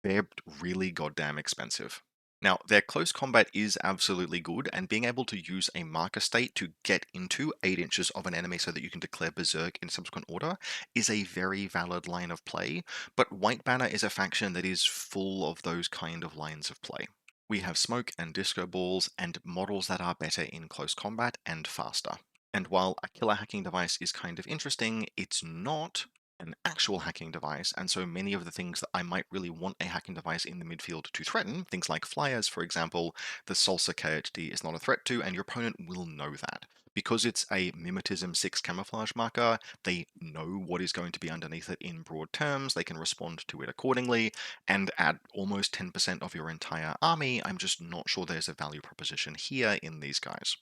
They're really goddamn expensive. Now, their close combat is absolutely good, and being able to use a marker state to get into 8 inches of an enemy so that you can declare Berserk in subsequent order is a very valid line of play, but White Banner is a faction that is full of those kind of lines of play. We have smoke and disco balls and models that are better in close combat and faster. And while a killer hacking device is kind of interesting, it's not an actual hacking device, and so many of the things that I might really want a hacking device in the midfield to threaten, things like flyers, for example, the Salsa KHD is not a threat to, and your opponent will know that. Because it's a Mimetism 6 camouflage marker, they know what is going to be underneath it in broad terms, they can respond to it accordingly, and at almost 10% of your entire army, I'm just not sure there's a value proposition here in these guys.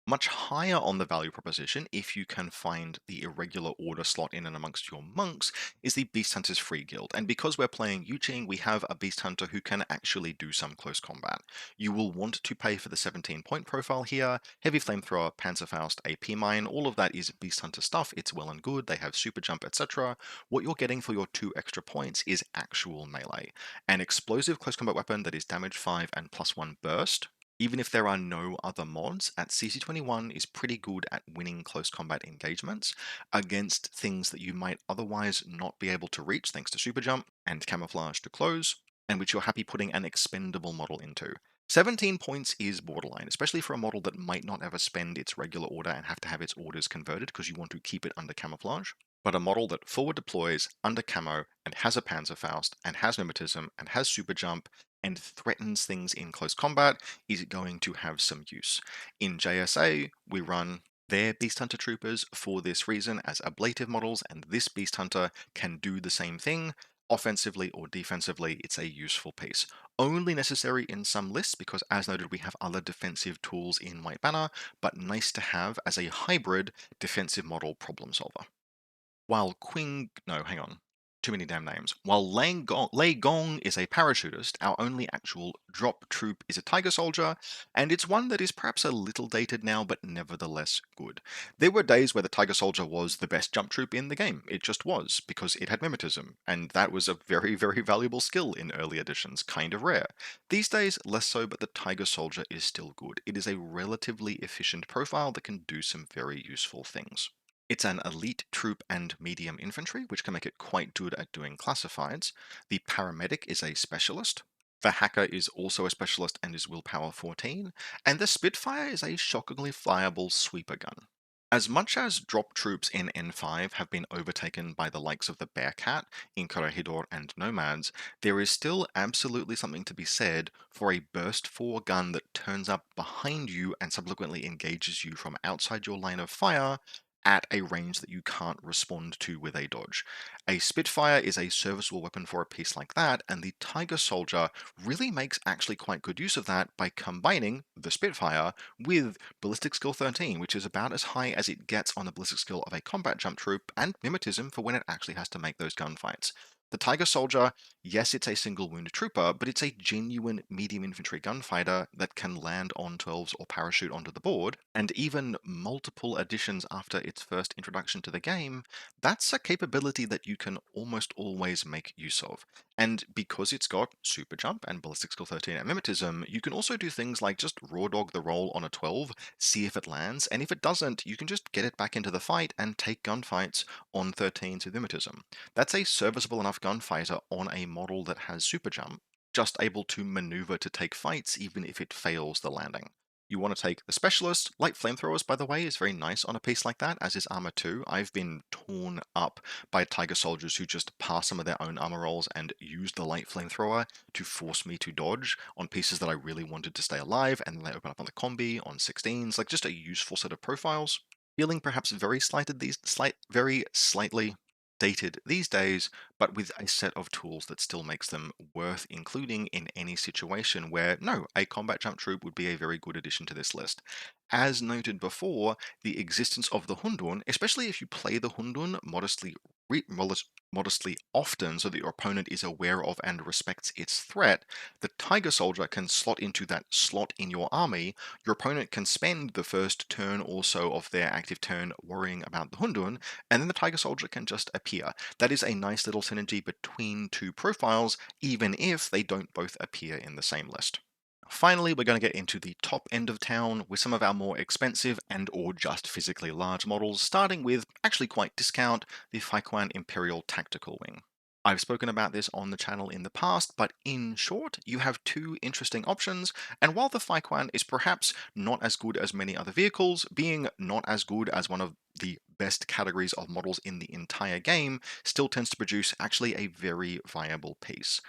Much higher on the value proposition, if you can find the irregular order slot in and amongst your monks, is the Beast Hunter's Free Guild. And because we're playing Yuching, we have a Beast Hunter who can actually do some close combat. You will want to pay for the 17-point profile here, Heavy Flamethrower, Panzerfaust, AP Mine, all of that is Beast Hunter stuff, it's well and good, they have Super Jump, etc. What you're getting for your 2 extra points is actual melee. An explosive close combat weapon that is damage 5 and +1 burst, even if there are no other mods, at CC21 is pretty good at winning close combat engagements against things that you might otherwise not be able to reach thanks to Super Jump and Camouflage to close, and which you're happy putting an expendable model into. 17 points is borderline, especially for a model that might not ever spend its regular order and have to have its orders converted because you want to keep it under camouflage. But a model that forward deploys under camo and has a Panzerfaust and has mimetism and has super jump and threatens things in close combat is going to have some use. In JSA, we run their Beast Hunter troopers for this reason as ablative models, and this Beast Hunter can do the same thing Offensively or defensively, it's a useful piece. Only necessary in some lists because, as noted, we have other defensive tools in White Banner, but nice to have as a hybrid defensive model problem solver. While Qing, no, hang on, too many damn names. While Lei Gong is a parachutist, our only actual drop troop is a Tiger Soldier, and it's one that is perhaps a little dated now, but nevertheless good. There were days where the Tiger Soldier was the best jump troop in the game. It just was, because it had mimetism, and that was a very, very valuable skill in early editions, kind of rare. These days, less so, but the Tiger Soldier is still good. It is a relatively efficient profile that can do some very useful things. It's an elite troop and medium infantry, which can make it quite good at doing classifieds. The paramedic is a specialist. The hacker is also a specialist and is willpower 14. And the Spitfire is a shockingly flyable sweeper gun. As much as drop troops in N5 have been overtaken by the likes of the Bearcat in Corregidor and Nomads, there is still absolutely something to be said for a burst 4 gun that turns up behind you and subsequently engages you from outside your line of fire at a range that you can't respond to with a dodge. A Spitfire is a serviceable weapon for a piece like that, and the Tiger Soldier really makes actually quite good use of that by combining the Spitfire with Ballistic Skill 13, which is about as high as it gets on the ballistic skill of a combat jump troop, and mimetism for when it actually has to make those gunfights. The Tiger Soldier, yes, it's a single wound trooper, but it's a genuine medium infantry gunfighter that can land on 12s or parachute onto the board, and even multiple additions after its first introduction to the game, that's a capability that you can almost always make use of. And because it's got super jump and ballistic skill 13 and mimetism, you can also do things like just raw dog the roll on a 12, see if it lands, and if it doesn't, you can just get it back into the fight and take gunfights on 13s with mimetism. That's a serviceable enough gunfighter on a model that has super jump, just able to maneuver to take fights even if it fails the landing. You want to take the specialist. Light flamethrowers, by the way, is very nice on a piece like that, as is armor 2. I've been torn up by Tiger soldiers who just pass some of their own armor rolls and use the light flamethrower to force me to dodge on pieces that I really wanted to stay alive, and then they open up on the combi on 16s, like just a useful set of profiles. Feeling perhaps very slightly dated these days, but with a set of tools that still makes them worth including in any situation where, no, a combat jump troop would be a very good addition to this list. As noted before, the existence of the Hundun, especially if you play the Hundun modestly often so that your opponent is aware of and respects its threat, the Tiger Soldier can slot into that slot in your army. Your opponent can spend the first turn or so of their active turn worrying about the Hundun, and then the Tiger Soldier can just appear. That is a nice little synergy between two profiles, even if they don't both appear in the same list. Finally, we're going to get into the top end of town with some of our more expensive and or just physically large models, starting with, actually quite discount, the Faiquan Imperial Tactical Wing. I've spoken about this on the channel in the past, but in short, you have two interesting options, and while the Faiquan is perhaps not as good as many other vehicles, being not as good as one of the best categories of models in the entire game, still tends to produce actually a very viable piece.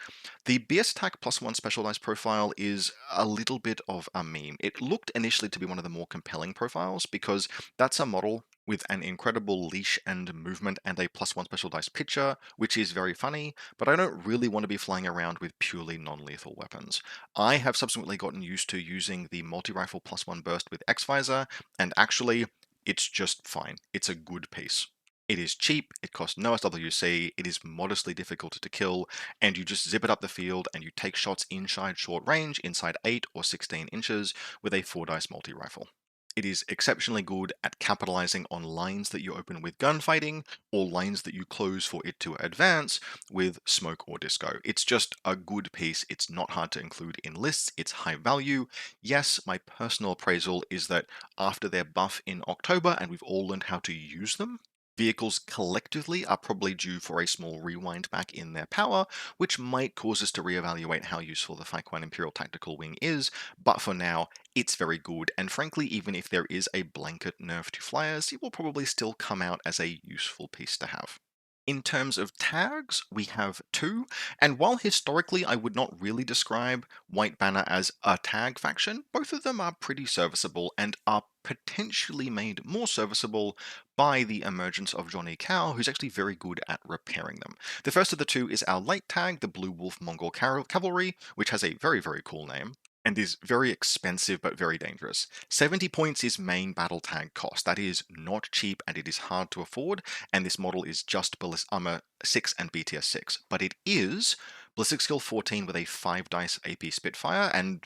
The BS Attack +1 specialized profile is a little bit of a meme. It looked initially to be one of the more compelling profiles because that's a model with an incredible leash and movement and a +1 special dice pitcher, which is very funny, but I don't really want to be flying around with purely non-lethal weapons. I have subsequently gotten used to using the multi-rifle +1 burst with X-Visor, and actually, it's just fine. It's a good piece. It is cheap, it costs no SWC, it is modestly difficult to kill, and you just zip it up the field and you take shots inside short range, inside 8 or 16 inches, with a 4 dice multi rifle. It is exceptionally good at capitalizing on lines that you open with gunfighting, or lines that you close for it to advance with smoke or disco. It's just a good piece. It's not hard to include in lists. It's high value. Yes, my personal appraisal is that after their buff in October and we've all learned how to use them, vehicles collectively are probably due for a small rewind back in their power, which might cause us to reevaluate how useful the Faiquan Imperial Tactical Wing is, but for now, it's very good, and frankly, even if there is a blanket nerf to flyers, it will probably still come out as a useful piece to have. In terms of tags, we have two, and while historically I would not really describe White Banner as a tag faction, both of them are pretty serviceable and are potentially made more serviceable by the emergence of Johnny Cow, who's actually very good at repairing them. The first of the two is our light tag, the Blue Wolf Mongol Cavalry, which has a very, very cool name and is very expensive but very dangerous. 70 points is main battle tag cost. That is not cheap and it is hard to afford, and this model is just Ballistic Armor 6 and BTS 6, but it is Ballistic Skill 14 with a 5 dice AP Spitfire, and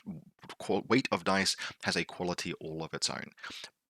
weight of dice has a quality all of its own.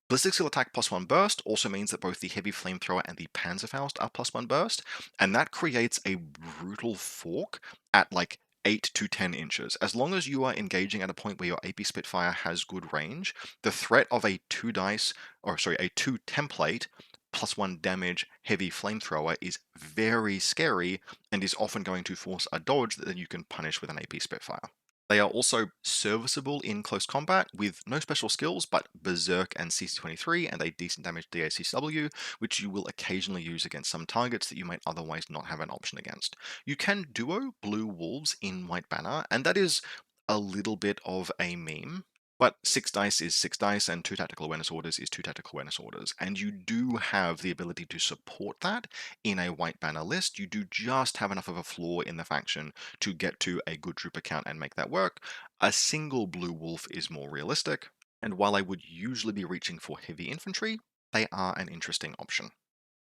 Ballistic Skill Attack +1 Burst also means that both the Heavy Flamethrower and the Panzerfaust are +1 Burst, and that creates a brutal fork at like 8 to 10 inches. As long as you are engaging at a point where your AP Spitfire has good range, the threat of a 2 dice, or sorry, a 2 template +1 damage Heavy Flamethrower is very scary and is often going to force a dodge that then you can punish with an AP Spitfire. They are also serviceable in close combat with no special skills but Berserk and CC23 and a decent damage DACW, which you will occasionally use against some targets that you might otherwise not have an option against. You can duo Blue Wolves in White Banner, and that is a little bit of a meme. But 6 dice is 6 dice, and 2 tactical awareness orders is 2 tactical awareness orders. And you do have the ability to support that in a White Banner list. You do just have enough of a flaw in the faction to get to a good trooper count and make that work. A single Blue Wolf is more realistic, and while I would usually be reaching for heavy infantry, they are an interesting option.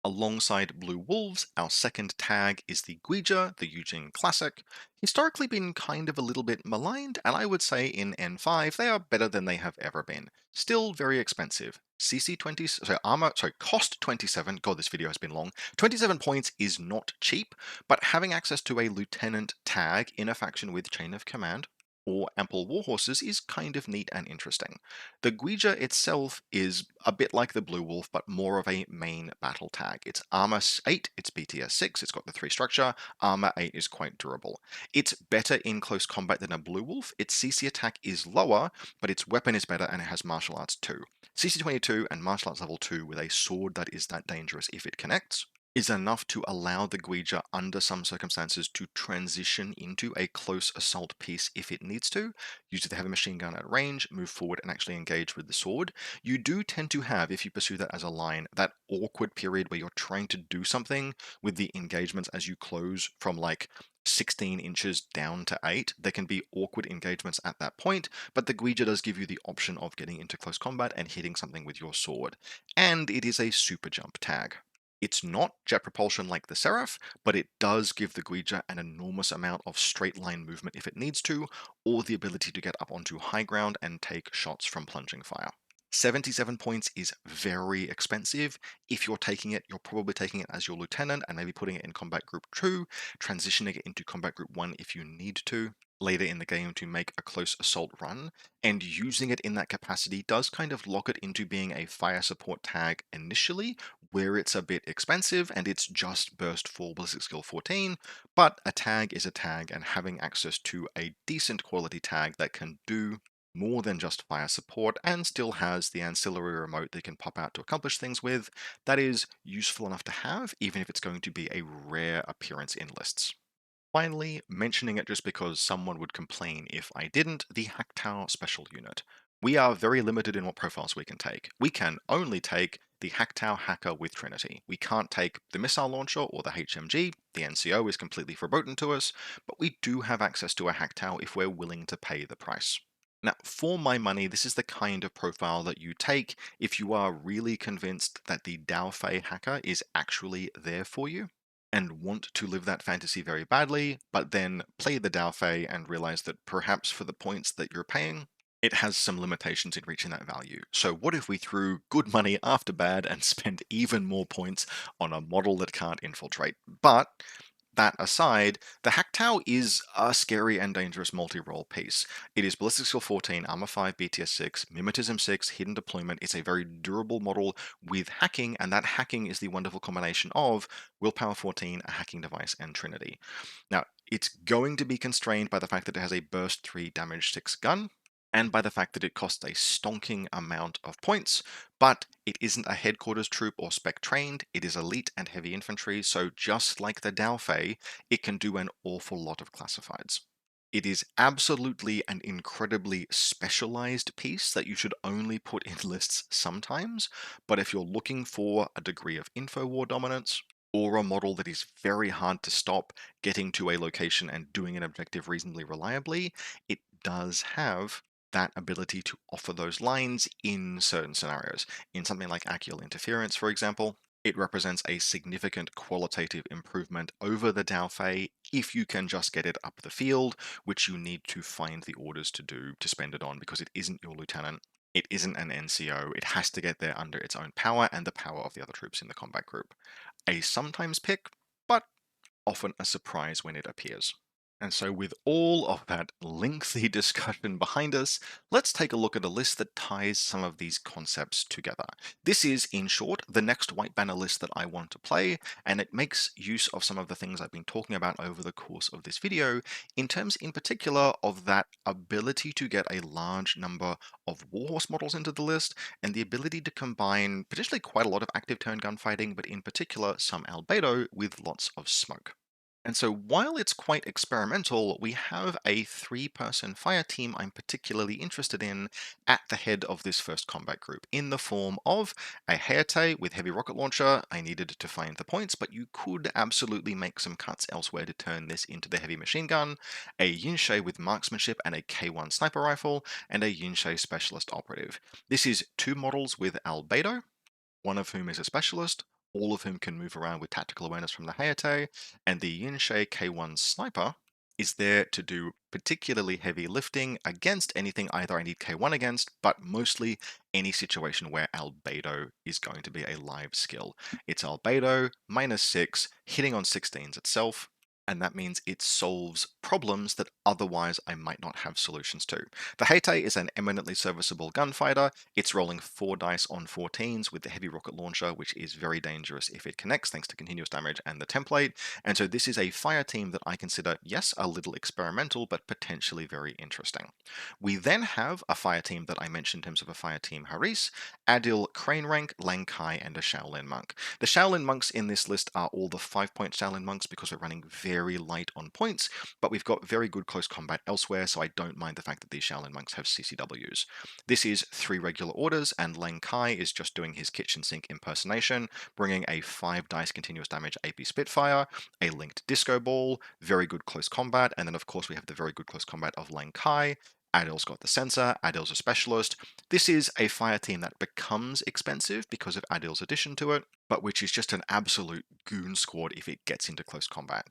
Alongside Blue Wolves, our second tag is the Guija, the Eugene Classic. Historically been kind of a little bit maligned, and I would say in N5 they are better than they have ever been. Still very expensive. CC20, cost 27, god this video has been long, 27 points is not cheap, but having access to a lieutenant tag in a faction with Chain of Command, or ample warhorses is kind of neat and interesting. The Guija itself is a bit like the Blue Wolf, but more of a main battle tag. It's Armor 8, it's BTS 6, it's got the 3 structure, Armor 8 is quite durable. It's better in close combat than a Blue Wolf, its CC attack is lower, but its weapon is better and it has Martial Arts 2. CC 22 and Martial Arts level 2 with a sword that is that dangerous if it connects is enough to allow the Guija under some circumstances to transition into a close assault piece if it needs to, use the heavy machine gun at range, move forward and actually engage with the sword. You do tend to have, if you pursue that as a line, that awkward period where you're trying to do something with the engagements as you close from like 16 inches down to 8. There can be awkward engagements at that point, but the Guija does give you the option of getting into close combat and hitting something with your sword. And it is a super jump tag. It's not jet propulsion like the Seraph, but it does give the Guija an enormous amount of straight line movement if it needs to, or the ability to get up onto high ground and take shots from plunging fire. 77 points is very expensive. If you're taking it, you're probably taking it as your lieutenant and maybe putting it in combat group 2, transitioning it into combat group 1 if you need to later in the game to make a close assault run, and using it in that capacity does kind of lock it into being a fire support tag initially, where it's a bit expensive and it's just burst for Ballistic Skill 14, but a tag is a tag, and having access to a decent quality tag that can do more than just fire support and still has the ancillary remote they can pop out to accomplish things with, that is useful enough to have, even if it's going to be a rare appearance in lists. Finally, mentioning it just because someone would complain if I didn't, the Hacktow Special Unit. We are very limited in what profiles we can take. We can only take the Hacktow Hacker with Trinity. We can't take the missile launcher or the HMG, the NCO is completely verboten to us, but we do have access to a Hacktow if we're willing to pay the price. Now, for my money, this is the kind of profile that you take if you are really convinced that the Dao Fei hacker is actually there for you and want to live that fantasy very badly, but then play the Dao Fei and realize that perhaps for the points that you're paying, it has some limitations in reaching that value. So what if we threw good money after bad and spent even more points on a model that can't infiltrate? But that aside, the Hacktow is a scary and dangerous multi-role piece. It is Ballistic Skill 14, Armor 5, BTS 6, Mimetism 6, Hidden Deployment. It's a very durable model with hacking, and that hacking is the wonderful combination of Willpower 14, a hacking device, and Trinity. Now, it's going to be constrained by the fact that it has a Burst 3, Damage 6 gun, and by the fact that it costs a stonking amount of points, but it isn't a headquarters troop or spec trained, it is elite and heavy infantry, so just like the Daofei, it can do an awful lot of classifieds. It is absolutely an incredibly specialized piece that you should only put in lists sometimes, but if you're looking for a degree of info war dominance, or a model that is very hard to stop getting to a location and doing an objective reasonably reliably, it does have that ability to offer those lines in certain scenarios. In something like axial interference, for example, it represents a significant qualitative improvement over the Daofei if you can just get it up the field, which you need to find the orders to do to spend it on because it isn't your lieutenant. It isn't an NCO. It has to get there under its own power and the power of the other troops in the combat group. A sometimes pick, but often a surprise when it appears. And so, with all of that lengthy discussion behind us, let's take a look at a list that ties some of these concepts together. This is, in short, the next White Banner list that I want to play, and it makes use of some of the things I've been talking about over the course of this video, in terms in particular of that ability to get a large number of Warhorse models into the list, and the ability to combine potentially quite a lot of active turn gunfighting, but in particular some albedo with lots of smoke. And so while it's quite experimental, we have a three-person fire team I'm particularly interested in at the head of this first combat group, in the form of a Hayate with heavy rocket launcher. I needed to find the points, but you could absolutely make some cuts elsewhere to turn this into the heavy machine gun, a Yunshei with marksmanship and a K1 sniper rifle, and a Yunshei specialist operative. This is two models with albedo, one of whom is a specialist, all of whom can move around with tactical awareness from the Hayate, and the Yunshei K1 Sniper is there to do particularly heavy lifting against anything either I need K1 against, but mostly any situation where albedo is going to be a live skill. It's albedo, -6, hitting on 16s itself, and that means it solves problems that otherwise I might not have solutions to. The Heite is an eminently serviceable gunfighter. It's rolling 4 dice on 14s with the heavy rocket launcher, which is very dangerous if it connects thanks to continuous damage and the template. And so this is a fire team that I consider, yes, a little experimental, but potentially very interesting. We then have a fire team that I mentioned in terms of a fire team Haris, Adil Crane Rank, Lang Kai, and a Shaolin Monk. The Shaolin Monks in this list are all the 5-point Shaolin Monks because we're running very light on points, but we've got very good close combat elsewhere, so I don't mind the fact that these Shaolin Monks have CCWs. This is 3 regular orders, and Lang Kai is just doing his kitchen sink impersonation, bringing a 5 dice continuous damage AP Spitfire, a linked disco ball, very good close combat, and then of course we have the very good close combat of Lang Kai. Adil's got the sensor, Adil's a specialist. This is a fire team that becomes expensive because of Adil's addition to it, but which is just an absolute goon squad if it gets into close combat.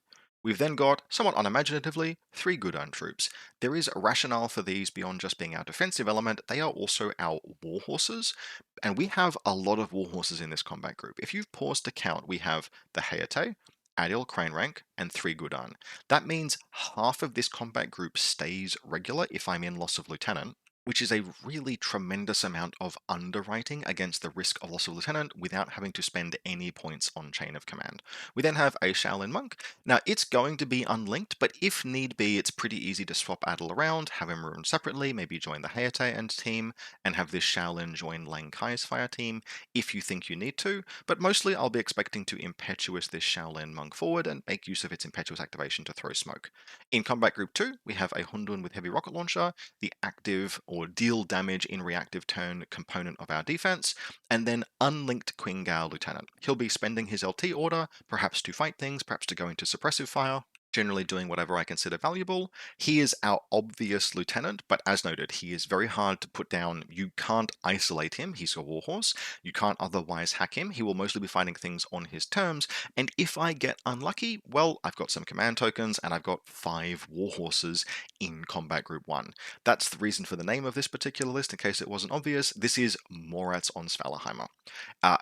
We've then got, somewhat unimaginatively, 3 Gudon troops. There is a rationale for these beyond just being our defensive element, they are also our warhorses, and we have a lot of warhorses in this combat group. If you've paused to count, we have the Hayate, Adil Crane Rank, and 3 Gudon. That means half of this combat group stays regular if I'm in loss of lieutenant, which is a really tremendous amount of underwriting against the risk of loss of lieutenant without having to spend any points on chain of command. We then have a Shaolin Monk. Now, it's going to be unlinked, but if need be, it's pretty easy to swap Adel around, have him run separately, maybe join the Hayate and team, and have this Shaolin join Lang Kai's fire team if you think you need to, but mostly I'll be expecting to impetuous this Shaolin Monk forward and make use of its impetuous activation to throw smoke. In Combat Group 2, we have a Hundun with heavy rocket launcher, the active or deal damage in reactive turn component of our defense, and then unlinked Qingao Lieutenant. He'll be spending his LT order, perhaps to fight things, perhaps to go into suppressive fire, generally doing whatever I consider valuable. He is our obvious lieutenant, but as noted, he is very hard to put down. You can't isolate him, he's a warhorse. You can't otherwise hack him. He will mostly be finding things on his terms, and if I get unlucky, well, I've got some command tokens, and I've got 5 warhorses in Combat Group 1. That's the reason for the name of this particular list, in case it wasn't obvious. This is Moratz on Svalaheimer.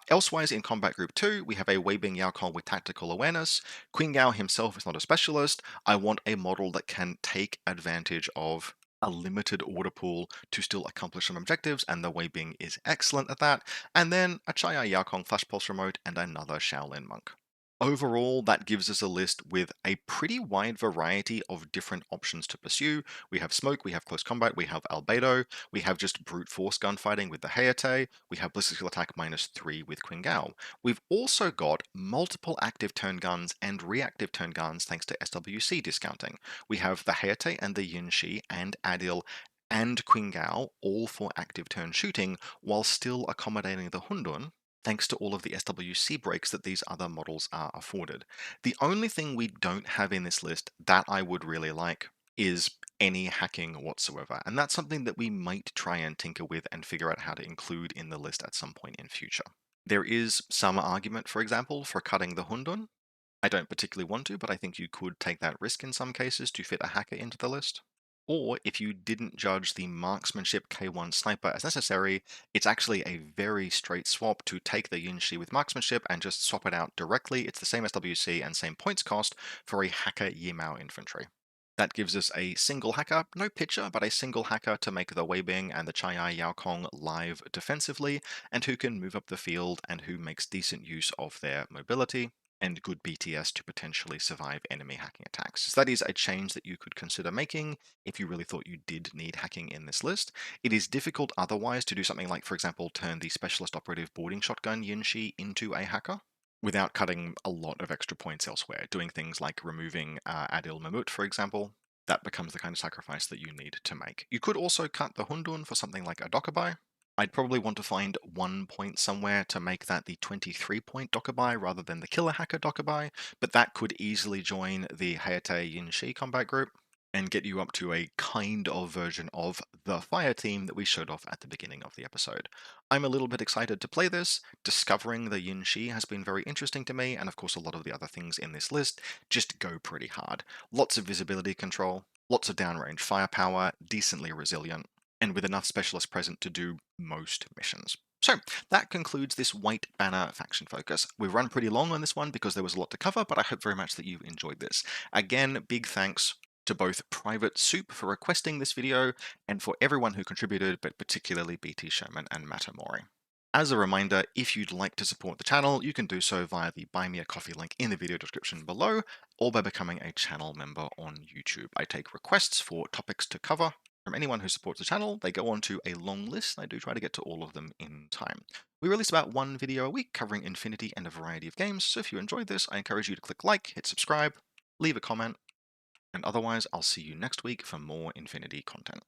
Elsewise, in Combat Group 2, we have a Weibing Yaokon with tactical awareness. Qingao himself is not a specialist. I want a model that can take advantage of a limited order pool to still accomplish some objectives, and the Weibing is excellent at that. And then a Chaya Yaokong Flash Pulse Remote and another Shaolin Monk. Overall, that gives us a list with a pretty wide variety of different options to pursue. We have Smoke, we have Close Combat, we have Albedo, we have just brute force gunfighting with the Hayate, we have Ballistic Skill Attack -3 with Qingao. We've also got multiple active turn guns and reactive turn guns thanks to SWC discounting. We have the Hayate and the Yinshi and Adil and Qingao all for active turn shooting while still accommodating the Hundun thanks to all of the SWC breaks that these other models are afforded. The only thing we don't have in this list that I would really like is any hacking whatsoever, and that's something that we might try and tinker with and figure out how to include in the list at some point in future. There is some argument, for example, for cutting the Hundun. I don't particularly want to, but I think you could take that risk in some cases to fit a hacker into the list. Or if you didn't judge the marksmanship K1 sniper as necessary, it's actually a very straight swap to take the Yunshi with marksmanship and just swap it out directly. It's the same SWC and same points cost for a hacker Yimao infantry. That gives us a single hacker, no pitcher, but a single hacker to make the Weibing and the Chai'ai Yao Kong live defensively, and who can move up the field and who makes decent use of their mobility and good BTS to potentially survive enemy hacking attacks. So that is a change that you could consider making if you really thought you did need hacking in this list. It is difficult otherwise to do something like, for example, turn the Specialist Operative Boarding Shotgun Yinshi into a hacker without cutting a lot of extra points elsewhere. Doing things like removing Adil Mamut, for example, that becomes the kind of sacrifice that you need to make. You could also cut the Hundun for something like a Dokubai. I'd probably want to find 1 point somewhere to make that the 23-point Dokubai rather than the Killer Hacker Dokubai, but that could easily join the Hayate Yinshi combat group and get you up to a kind of version of the fire team that we showed off at the beginning of the episode. I'm a little bit excited to play this. Discovering the Yinshi has been very interesting to me, and of course a lot of the other things in this list just go pretty hard. Lots of visibility control, lots of downrange firepower, decently resilient, and with enough specialists present to do most missions. So that concludes this White Banner faction focus. We've run pretty long on this one because there was a lot to cover, but I hope very much that you enjoyed this. Again, big thanks to both Private Soup for requesting this video and for everyone who contributed, but particularly BT Sherman and Matamori. As a reminder, if you'd like to support the channel, you can do so via the Buy Me a Coffee link in the video description below, or by becoming a channel member on YouTube. I take requests for topics to cover from anyone who supports the channel. They go on to a long list, and I do try to get to all of them in time. We release about one video a week covering Infinity and a variety of games, so if you enjoyed this, I encourage you to click like, hit subscribe, leave a comment, and otherwise I'll see you next week for more Infinity content.